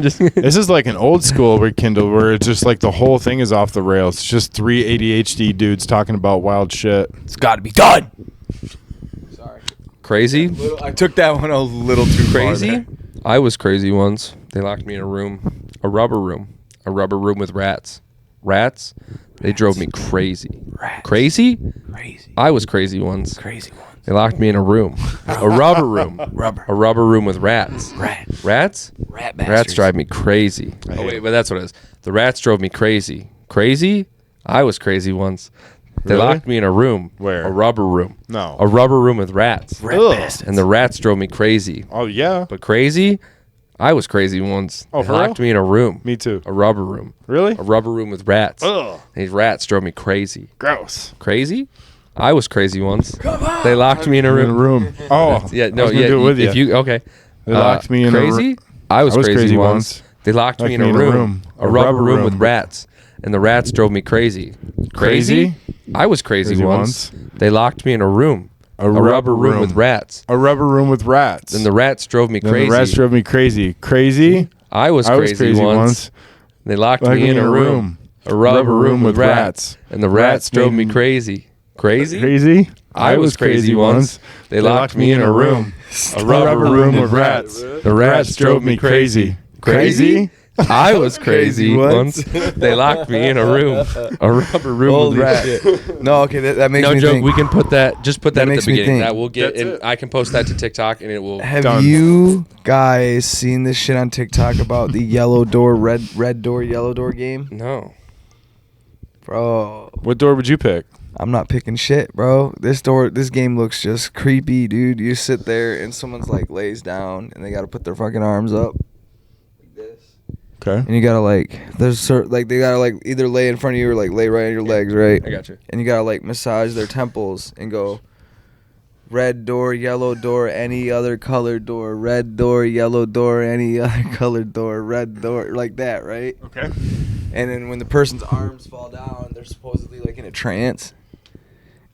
Just- This is like an old school Rekindled where it's just like the whole thing is off the rails. It's just 3 ADHD dudes talking about wild shit. It's got to be done. Sorry. Crazy. I took that one a little too Crazy. far there. I was crazy once. They locked me in a rubber room with rats. Rats. They drove me crazy. Rats. Crazy? Crazy. I was crazy once. Crazy one. They locked me in a room. A rubber room. Rubber. A rubber room with rats. Rats. Rats? Rat Rats bastards. drive me crazy. Oh, wait, but that's what it is. The rats drove me crazy. Crazy? I was crazy once. They Really? locked me in a room. Where? A rubber room. No. A rubber room with rats. Rat Ugh. bastards. And the rats drove me crazy. Oh yeah. But crazy? I was crazy once. Oh, They for locked real? me in a room. Me too. A rubber room. Really? A rubber room with rats. Ugh. These rats drove me crazy. Gross. Crazy? I was crazy once. They locked me in a In a room. room. Oh. Yeah, I no, was gonna yeah. do it with If you okay. They locked me in a crazy. I was crazy once. They locked me in a room. A rubber room with rats, and the rats drove me crazy. Crazy? I was crazy Crazy once. They locked me in a room. A rubber room with rats, A rubber room with rats. and the rats drove me Then crazy. the rats drove me crazy. Crazy? I was crazy once. They locked me in a room. A rubber room with rats, and the rats drove me crazy. Crazy? Crazy? I was crazy once. They locked me in a room. A rubber room with rats. The rats drove me crazy. Crazy? I was crazy once. They locked me in a room. A rubber room with rats. No, okay, that makes No me joke. think. We can put that. Just put that, That at makes the me beginning. think. That will get, That's and it. I can post that to TikTok, and it will. Have Done. you guys seen this shit on TikTok about the yellow door, red door, yellow door game? No. Bro. What door would you pick? I'm not picking shit, bro. This game looks just creepy, dude. You sit there and someone's like lays down and they gotta put their fucking arms up like this. Okay. And you gotta like, they gotta like either lay in front of you or like lay right on your legs, right? I got you. And you gotta like massage their temples and go, red door, yellow door, any other colored door, red door, yellow door, any other colored door, red door, like that, right? Okay. And then when the person's arms fall down, they're supposedly like in a trance.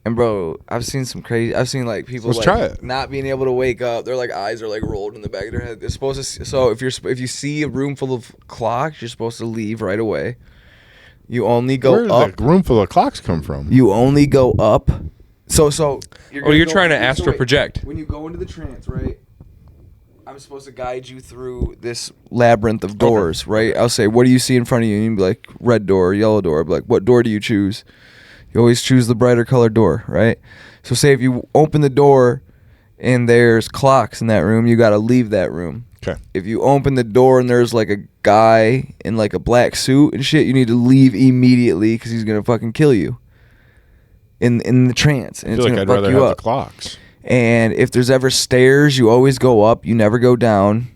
And bro, I've seen like people Let's like try it. not being able to wake up. Their like eyes are like rolled in the back of their head. They're supposed to. So if you see a room full of clocks, you're supposed to leave right away. You only go Where up. did the room full of clocks come from? You only go up. So You're trying to astral project. When you go into the trance, right? I'm supposed to guide you through this labyrinth of doors, right? I'll say, what do you see in front of you? And you'd be like, red door, yellow door. I'll be like, what door do you choose? You always choose the brighter colored door, right? So say if you open the door and there's clocks in that room, you got to leave that room. Okay. If you open the door and there's like a guy in like a black suit and shit, you need to leave immediately because he's going to fucking kill you in the trance. And I it's feel going like to I'd fuck rather you have up. the clocks. And if there's ever stairs, you always go up. You never go down.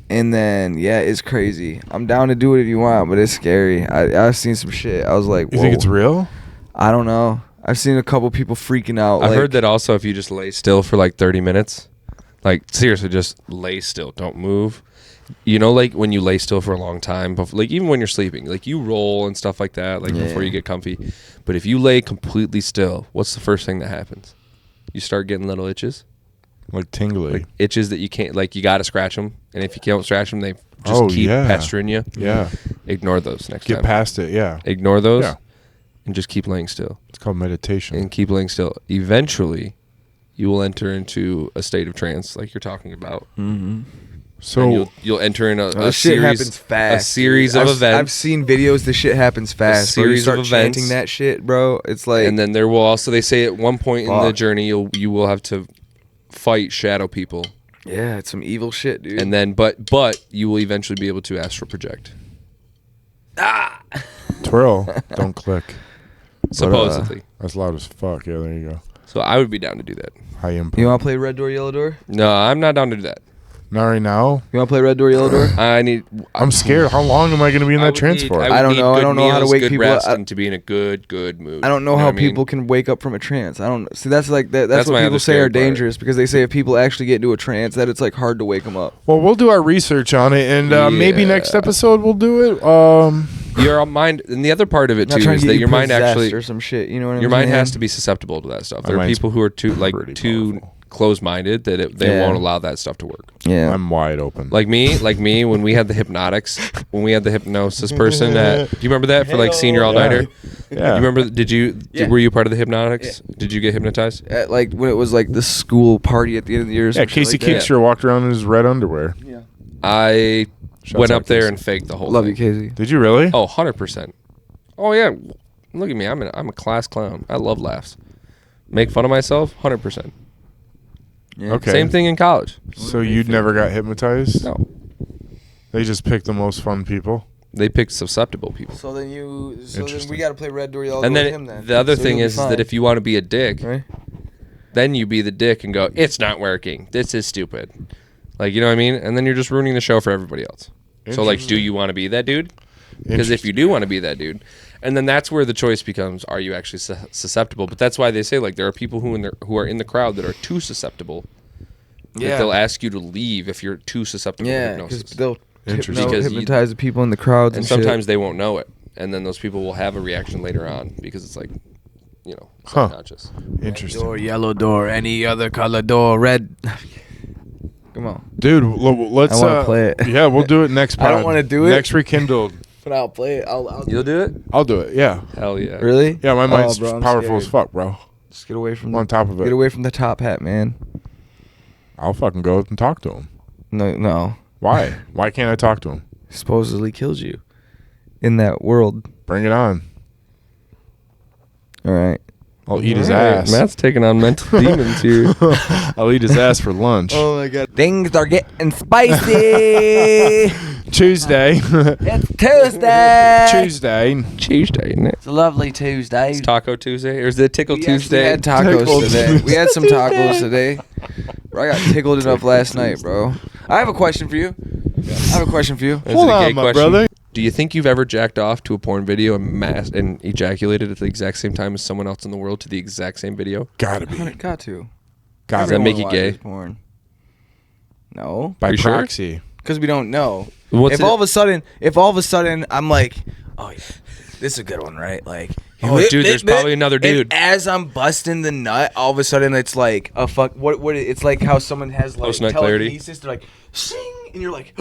And then, yeah, it's crazy. I'm down to do it if you want, but it's scary. I've seen some shit. I was like, whoa. You think it's real? I don't know. I've seen a couple people freaking out. I've heard that also if you just lay still for like 30 minutes, like seriously, just lay still. Don't move. You know, like when you lay still for a long time, like even when you're sleeping, like you roll and stuff like that, like before you get comfy. But if you lay completely still, what's the first thing that happens? You start getting little itches. Like tingly. Like itches that you can't, like you got to scratch them. And if you can't scratch them, they just keep pestering you. Yeah. Ignore those next Get time. past it, yeah. Ignore those Yeah. and just keep laying still. It's called meditation. And keep laying still. Eventually, you will enter into a state of trance like you're talking about. Mm-hmm. So And you'll enter in a shit series, happens fast. a series dude. of I've events. seen videos. The shit happens fast. Bro. You series start of events. chanting that shit, bro. It's like, And then there will also, they say at one point in the Fuck. journey, you will have to fight shadow people. yeah, it's some evil shit, dude. And then, but you will eventually be able to astral project. twirl, don't click. Supposedly. That's loud as fuck. Yeah, there you go. So I would be down to do that. High input. You want to play red door, yellow door? No, I'm not down to do that. Not right now. You want to play red door, yellow door? I'm scared. How long am I going to be in that trance for? I don't know. I don't know how to wake people up. and to be in a good mood. I don't know You how what I mean? people can wake up from a trance. I don't see. That's like that. That's my what other people say are scary part. dangerous because they say if people actually get into a trance, that it's like hard to wake them up. Well, we'll do our research on it, and maybe Yeah. next episode we'll do it. Your mind, and the other part of it Not too trying is to get that you your mind possessed actually, or some shit. You know what I mean? your mind has to be susceptible to that stuff. My There are mind's people who are too pretty powerful. close-minded that they Yeah. won't allow that stuff to work. Yeah. I'm wide open. Like me, when we had the hypnosis person at, do you remember that for like senior all-nighter? Yeah. You remember, were you part of the hypnotics? Yeah. Did you get hypnotized? At like when it was like the school party at the end of the year. Or some Yeah, shit Casey like that. Kingstra walked around in his red underwear. Yeah. I Shouts went out up there Casey. and faked the whole Love thing. you, Casey. Did you really? Oh, 100%. Oh, yeah. Look at me. I'm a class clown. I love laughs. Make fun of myself? 100%. Yeah. Okay. Same thing in college. So you never got hypnotized? No. They just picked the most fun people. They picked susceptible people. So then then Interesting. we got to play red door, yellow And door then with him then. the other So thing you'll be is that fine, if you want to be a dick, right? then you be the dick and go, it's not working. This is stupid. Like, you know what I mean? And then you're just ruining the show for everybody else. So, like, do you want to be that dude? Because if you do want to be that dude, and then that's where the choice becomes: are you actually susceptible? But that's why they say like there are people who are in the crowd that are too susceptible. That they'll ask you to leave if you're too susceptible to Yeah, because hypnosis. they'll Interesting. Because hypnotize the people in the crowds and and sometimes shit. they won't know it, and then those people will have a reaction later on because it's like, it's Huh. subconscious. Interesting. Door, yellow door, any other color door, red. Come on. Dude, let's I wanna play it. Yeah, we'll do it next pod. I don't wanna do it. Next Rekindled. But I'll play it. I'll You'll do it? I'll do it. Yeah. Hell yeah! Really? Yeah, my mind's bro, I'm powerful scared. as fuck, bro. Just get away from I'm on top of it. Get away from the top hat, man. I'll fucking go and talk to him. No. Why? Why can't I talk to him? Supposedly kills you in that world. Bring it on. All right. I'll eat his Alright, ass. Matt's taking on mental demons here. I'll eat his ass for lunch. Oh my god. Things are getting spicy. Tuesday. It's Tuesday. Tuesday. Isn't it? It's a lovely Tuesday. It's Taco Tuesday, or is it Tickle We Tuesday? had tacos Tickled today. Tuesday. We had some tacos today. Bro, I got tickled enough last night, bro. I have a question for you. Is Hold it a gay on, my question? brother. Do you think you've ever jacked off to a porn video and ejaculated at the exact same time as someone else in the world to the exact same video? Gotta be. Got to. Gotta Does that be. make you gay? Porn. No, By you sure? proxy. because we don't know. What's If it- all of a sudden I'm like, oh yeah, this is a good one, right? Like, Oh, dude, there's probably another dude. And as I'm busting the nut, all of a sudden it's like a fuck. What? It's like how someone has like Post-nut clarity. telekinesis. They're like, sing, and you're like,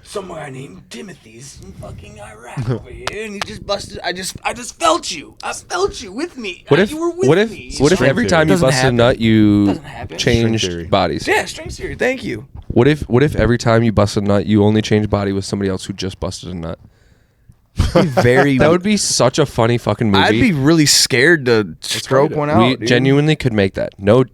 someone named Timothy's in fucking Iraq over here, and he just busted. I just felt you. I felt you with me. What if? you were with What if? me? What if String every theory. time you Doesn't busted a happen. nut, you Doesn't happen. String theory. changed bodies? Yeah, string theory. Thank you. What if every time you busted a nut, you only changed body with somebody else who just busted a nut? Very. That would be such a funny fucking movie. I'd be really scared to stroke write it. one out. We dude. genuinely could make that. No,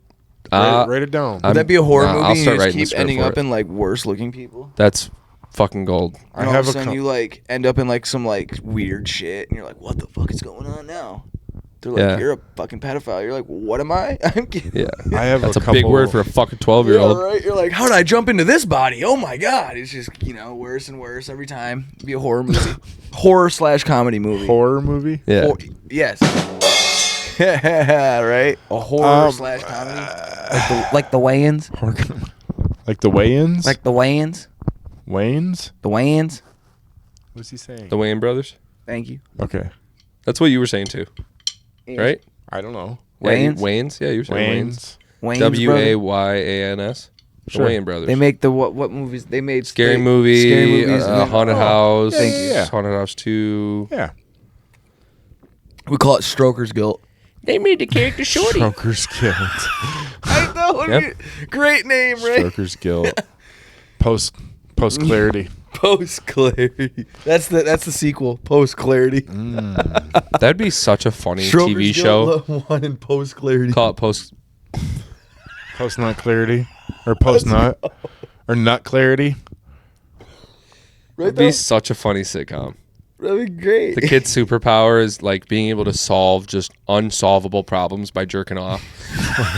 Write it down. Would that be a horror Nah, movie? I'll And start you writing the just keep script ending for up it. in like worse looking people. That's fucking gold. I And all have of a a sudden co- you like end up in like some like weird shit, and you're like, "What the fuck is going on now?" They're like, Yeah. "You're a fucking pedophile." You're like, "What am I?" I'm kidding. Yeah, I have that's a a big couple- word for a fucking Yeah, 12-year-old. right. You're like, "How did I jump into this body? Oh my god!" It's just worse and worse every time. It'd be a horror movie, horror/comedy movie. Horror movie? Yeah, Yes. Right. A horror/comedy. Like the Wayans. Like the Wayans? Like the Wayans. Wayans? The Wayans. What's he saying? the Wayne brothers. Thank you. Okay. That's what you were saying too, right? I don't know. Wayans? Waynes. Yeah, you were saying Waynes. Wayans. Wayans. WAYANS. The Sure. Wayne brothers. They make the what movies? They made Scary Movie, Scary movies. and then- Haunted House, Thank you. Yeah. Haunted House 2. Yeah. We call it Stroker's guilt. They made the character shorty. Stroker's Guild. I know. Yep. Great name, right? Stroker's Guild. Post clarity. Post clarity. That's the sequel. Post clarity. That'd be such a funny TV show. One in post clarity. Call it Post. Post nut clarity. Or post nut. Or nut clarity. Right It'd be such a funny sitcom. That'd be great. The kid's superpower is like being able to solve just unsolvable problems by jerking off.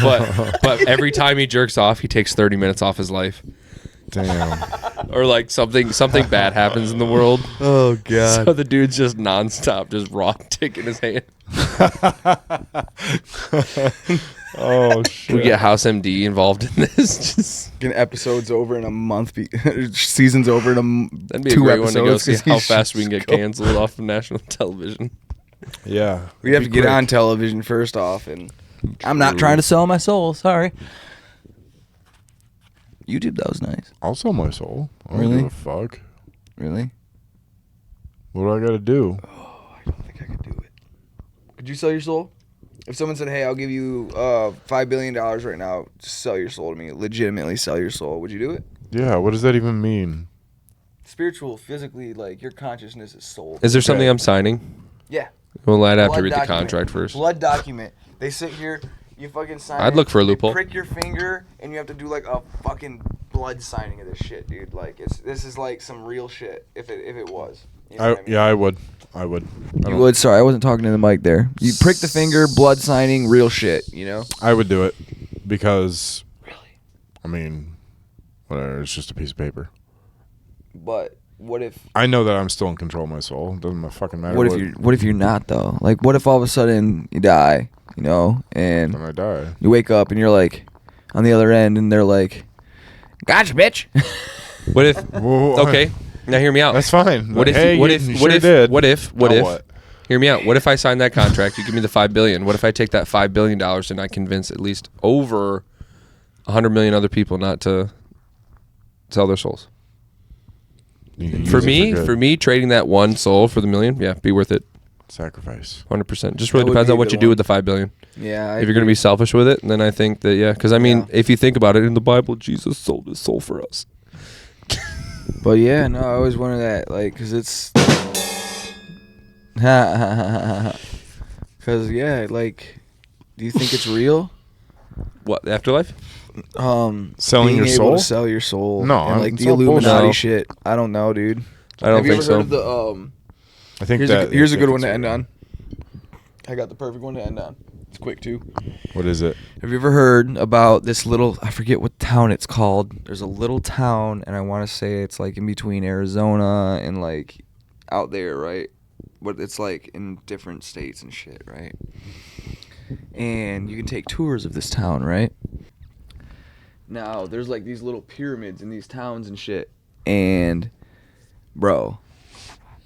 but every time he jerks off, he takes 30 minutes off his life. Damn. Or like something bad happens in the world. Oh god. So the dude's just nonstop, just raw dick in his hand. Oh, shit. We get House MD involved in this. Just Getting episodes over in a month. Seasons over in that'd be a 2 great one to go episodes. see 'cause how he's fast we can just get canceled off of national television. Yeah. We have to Be get quick. on television first off, and I'm not trying to sell my soul. Sorry. YouTube, that was nice. I'll sell my soul. I don't Really? give a fuck. really, What do I gotta do? I don't think I could do it. Could you sell your soul? If someone said, "Hey, I'll give you $5 billion right now, just sell your soul to me," legitimately sell your soul, would you do it? Yeah, what does that even mean? Spiritual, physically, like your consciousness is soul. Is there something I'm signing? Yeah. Well, I'd have to Blood read the document. contract first. Blood document. They sit here, you fucking sign. I'd it, look for a you loophole. Prick your finger, and you have to do like a fucking blood signing of this shit, dude. Like this is like some real shit. If it was. You know what I mean? Yeah, I would. I would. I, You don't- would. Sorry, I wasn't talking to the mic there. You prick the finger, blood signing, real shit. You know. I would do it because, Really. I mean, whatever. It's just a piece of paper. But what if? I know that I'm still in control of my soul. It doesn't fucking matter. What if you're not though? Like, what if all of a sudden you die? You know, and When I die. you wake up and you're like on the other end, and they're like, "Gotcha, bitch." What if? Whoa, Okay, now hear me out. That's fine. What if? Hey, what you if? What sure if? did. What if? What Now if? what? Hear me out. What if I sign that contract? You give me the $5 billion. What if I take that $5 billion and I convince at least over 100 million other people not to sell their souls? You can For use it me, good. for me, trading that one soul for the million, yeah, be worth it. Sacrifice. 100%. Just really That would depends be a on what good you do one. with the $5 billion. Yeah. If you're going to be selfish with it, then I think that, yeah. Because, I mean, Yeah. if you think about it, in the Bible, Jesus sold his soul for us. But yeah, no, I always wonder that, like, because it's. Because, yeah, like, do you think it's real? What, the afterlife? Selling being your able soul? to sell your soul. No, and like it's the all Illuminati bullshit. shit. I don't know, dude. I don't Have you think ever so. heard of the I think Here's that here's a I good think one to it's end real. on. I got the perfect one to end on. It's quick too. What is it? Have you ever heard about this little? I forget what town it's called. There's a little town, and I want to say it's like in between Arizona and like out there, right? But it's like in different states and shit, right? And you can take tours of this town, right? Now there's like these little pyramids in these towns and shit, and bro.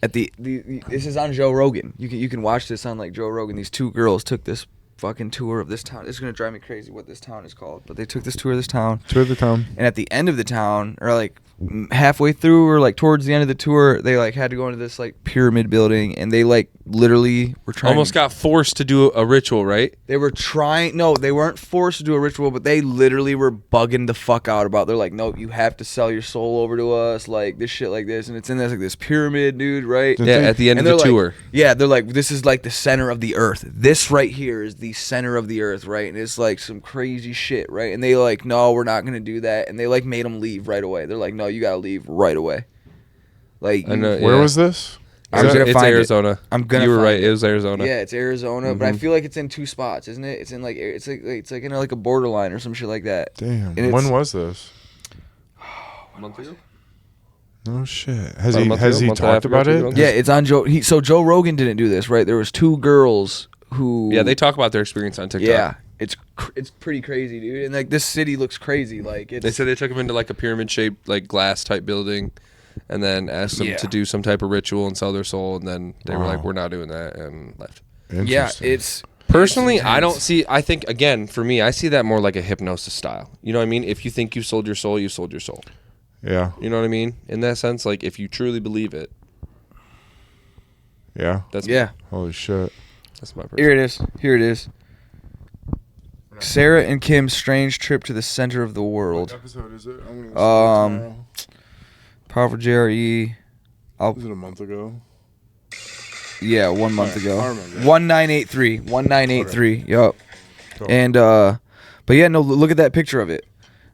At the this is on Joe Rogan. You can watch this on like Joe Rogan. These two girls took this fucking tour of this town. It's gonna drive me crazy what this town is called, but they took this tour of this town. Tour of the town. And at the end of the town, or like halfway through, or like towards the end of the tour, they like had to go into this like pyramid building, and they like literally were trying. Almost got forced to do a ritual, right? They were trying. No, they weren't forced to do a ritual, but they literally were bugging the fuck out about. They're like, no, you have to sell your soul over to us, like this shit, like this, and it's in this like this pyramid, dude, right? Did Yeah, they- at the end of And the they're tour. like, yeah, they're like, this is like the center of the earth. This right here is the center of the earth, right? And it's like some crazy shit, right? And they like, no, we're not gonna do that. And they like made them leave right away. They're like, no, you gotta leave right away. Like, I know. Where yeah. was this? I'm It's- gonna it's find it. Arizona. I'm gonna You were find right. it. It was Arizona. yeah, it's Arizona, but I feel like it's in two spots, isn't it? It's in like it's like in like a borderline or some shit like that. Damn. And it's- When was this? A month ago. No shit. Has About a he month has ago, he month and a half talked ago, about 2 it? months? Yeah, it's on Joe. So Joe Rogan didn't do this, right? There was two girls who. Yeah, they talk about their experience on TikTok. Yeah, it's pretty crazy, dude. And like this city looks crazy. Like it's. They said they took him into like a pyramid-shaped, like glass-type building, and then asked them Yeah. to do some type of ritual and sell their soul, and then they were like, Wow. "We're not doing that," and left. Yeah, Interesting. it's. Personally, I don't intense. see. I think again, for me, I see that more like a hypnosis style. You know what I mean? If you think you sold your soul, you sold your soul. Yeah. You know what I mean? In that sense, like if you truly believe it, Yeah. that's Yeah. Holy shit. that's my. Here it is. Here it is. Sarah and Kim's strange trip to the center of the world. episode is it? Powerful JRE. Was it a month ago? Yeah, 1 month Alright, ago. I remember. 1983. 1983. Yup. Cool. And but yeah, no, look at that picture of it.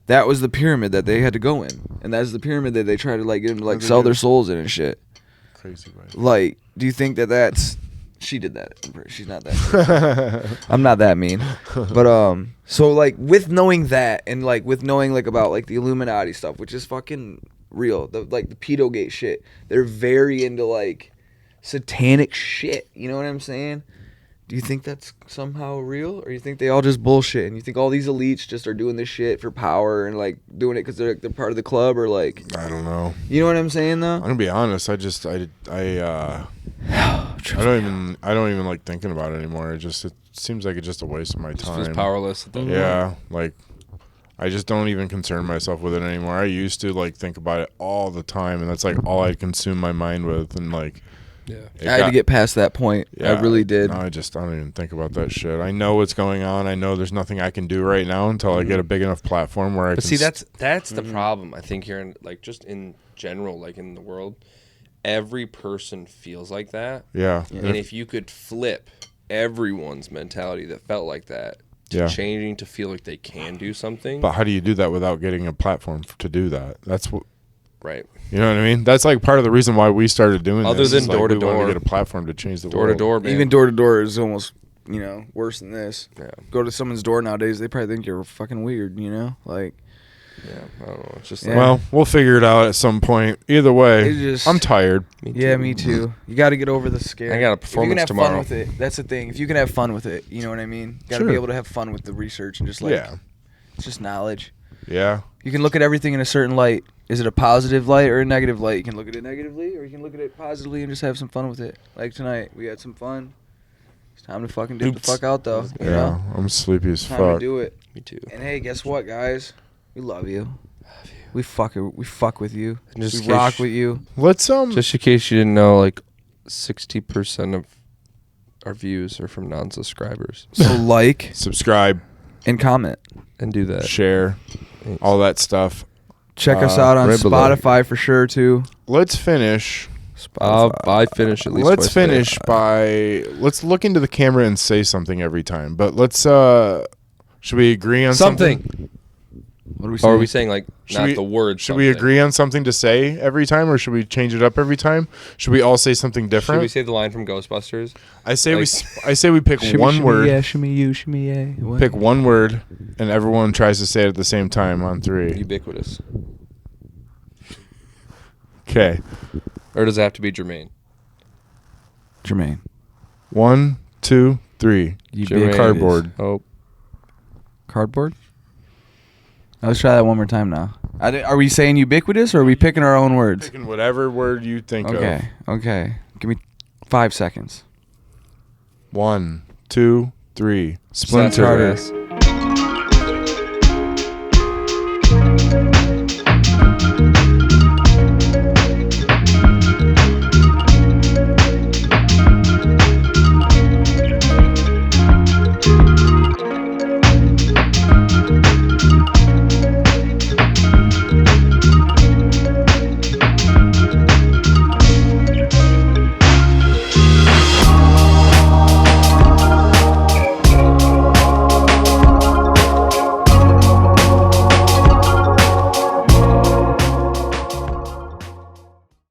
That was the pyramid that they had to go in, and that's the pyramid that they tried to like get them to like they sell did. their souls in and shit. Crazy, right? Like, do you think that that's she did that? She's not that. I'm not that mean, but so like with knowing that and like with knowing like about like the Illuminati stuff, which is fucking real, the like the pedogate shit, they're very into like satanic shit. You know what I'm saying? Do you think that's somehow real, or you think they all just bullshit, and you think all these elites just are doing this shit for power and like doing it because they're part of the club, or like, I don't know. you know what I'm saying though? I'm gonna be honest. I don't even like thinking about it anymore. It seems like it's just a waste of my Just time. feels powerless. At that Yeah, like I just don't even concern myself with it anymore. I used to like think about it all the time, and that's like all I'd consume my mind with, and like Yeah. it I had to got- get past that point. I really did. No, I don't even think about that shit. I know what's going on. I know there's nothing I can do right now until I get a big enough platform where I But can. see, that's the problem. I think here, in like just in general, like in the world, every person feels like that. yeah. And if you could flip everyone's mentality that felt like that to Yeah. changing to feel like they can do something, But how do you do that without getting a platform to do that? That's what. right? You know what I mean? That's like part of the reason why we started doing Other this. than is, like, door to we wanted door. to get a platform to change the Door world. to door, man. Even door to door is almost, worse than this. Yeah. Go to someone's door nowadays, they probably think you're fucking weird, Like, Yeah, I don't know. It's just Yeah. like, Well, we'll figure it out at some point. Either way, It just- I'm tired. yeah, me too. You got to get over the scare. I got a If performance you can have tomorrow. fun with it, that's the thing. If you can have fun with it, you know what I mean? Got to Sure. be able to have fun with the research and just like, Yeah. it's just knowledge. Yeah. You can look at everything in a certain light. Is it a positive light or a negative light? You can look at it negatively, or you can look at it positively and just have some fun with it. Like tonight, we had some fun. It's time to fucking dip the Oops. fuck out, though. You Yeah. know? I'm sleepy as Time to fuck. do it. me too. And hey, guess what, guys? We love you. We fuck with you. And just We in rock case- with you. Let's Just in case you didn't know, like 60% of our views are from non-subscribers, So like subscribe, and comment. and do that. share, all that stuff. Check us out on right below. Spotify for sure too. Let's finish. I finish at least. Let's twice a day. finish by let's look into the camera and say something every time. But let's should we agree on something? What are we Or saying? are we saying like Should not we- the word? Should we agree on something to say every time, or should we change it up every time? Should we all say something Should different? we say the line from Ghostbusters? I say like- I say we pick Shimmy, one shimmy, word. Yeah, shimmy you, shimmy yeah. What? Pick one word, and everyone tries to say it at the same time on 3. Ubiquitous. Okay. Or does it have to be Jermaine? Jermaine. 1, 2, 3. Jermaine. Cardboard. Oh, Cardboard? Let's try that one more time now. Are we saying ubiquitous or are we picking our own words? Picking whatever word you think Okay. Okay. Give me 5 seconds. of. 1, 2, 3. Splinter. Splinter.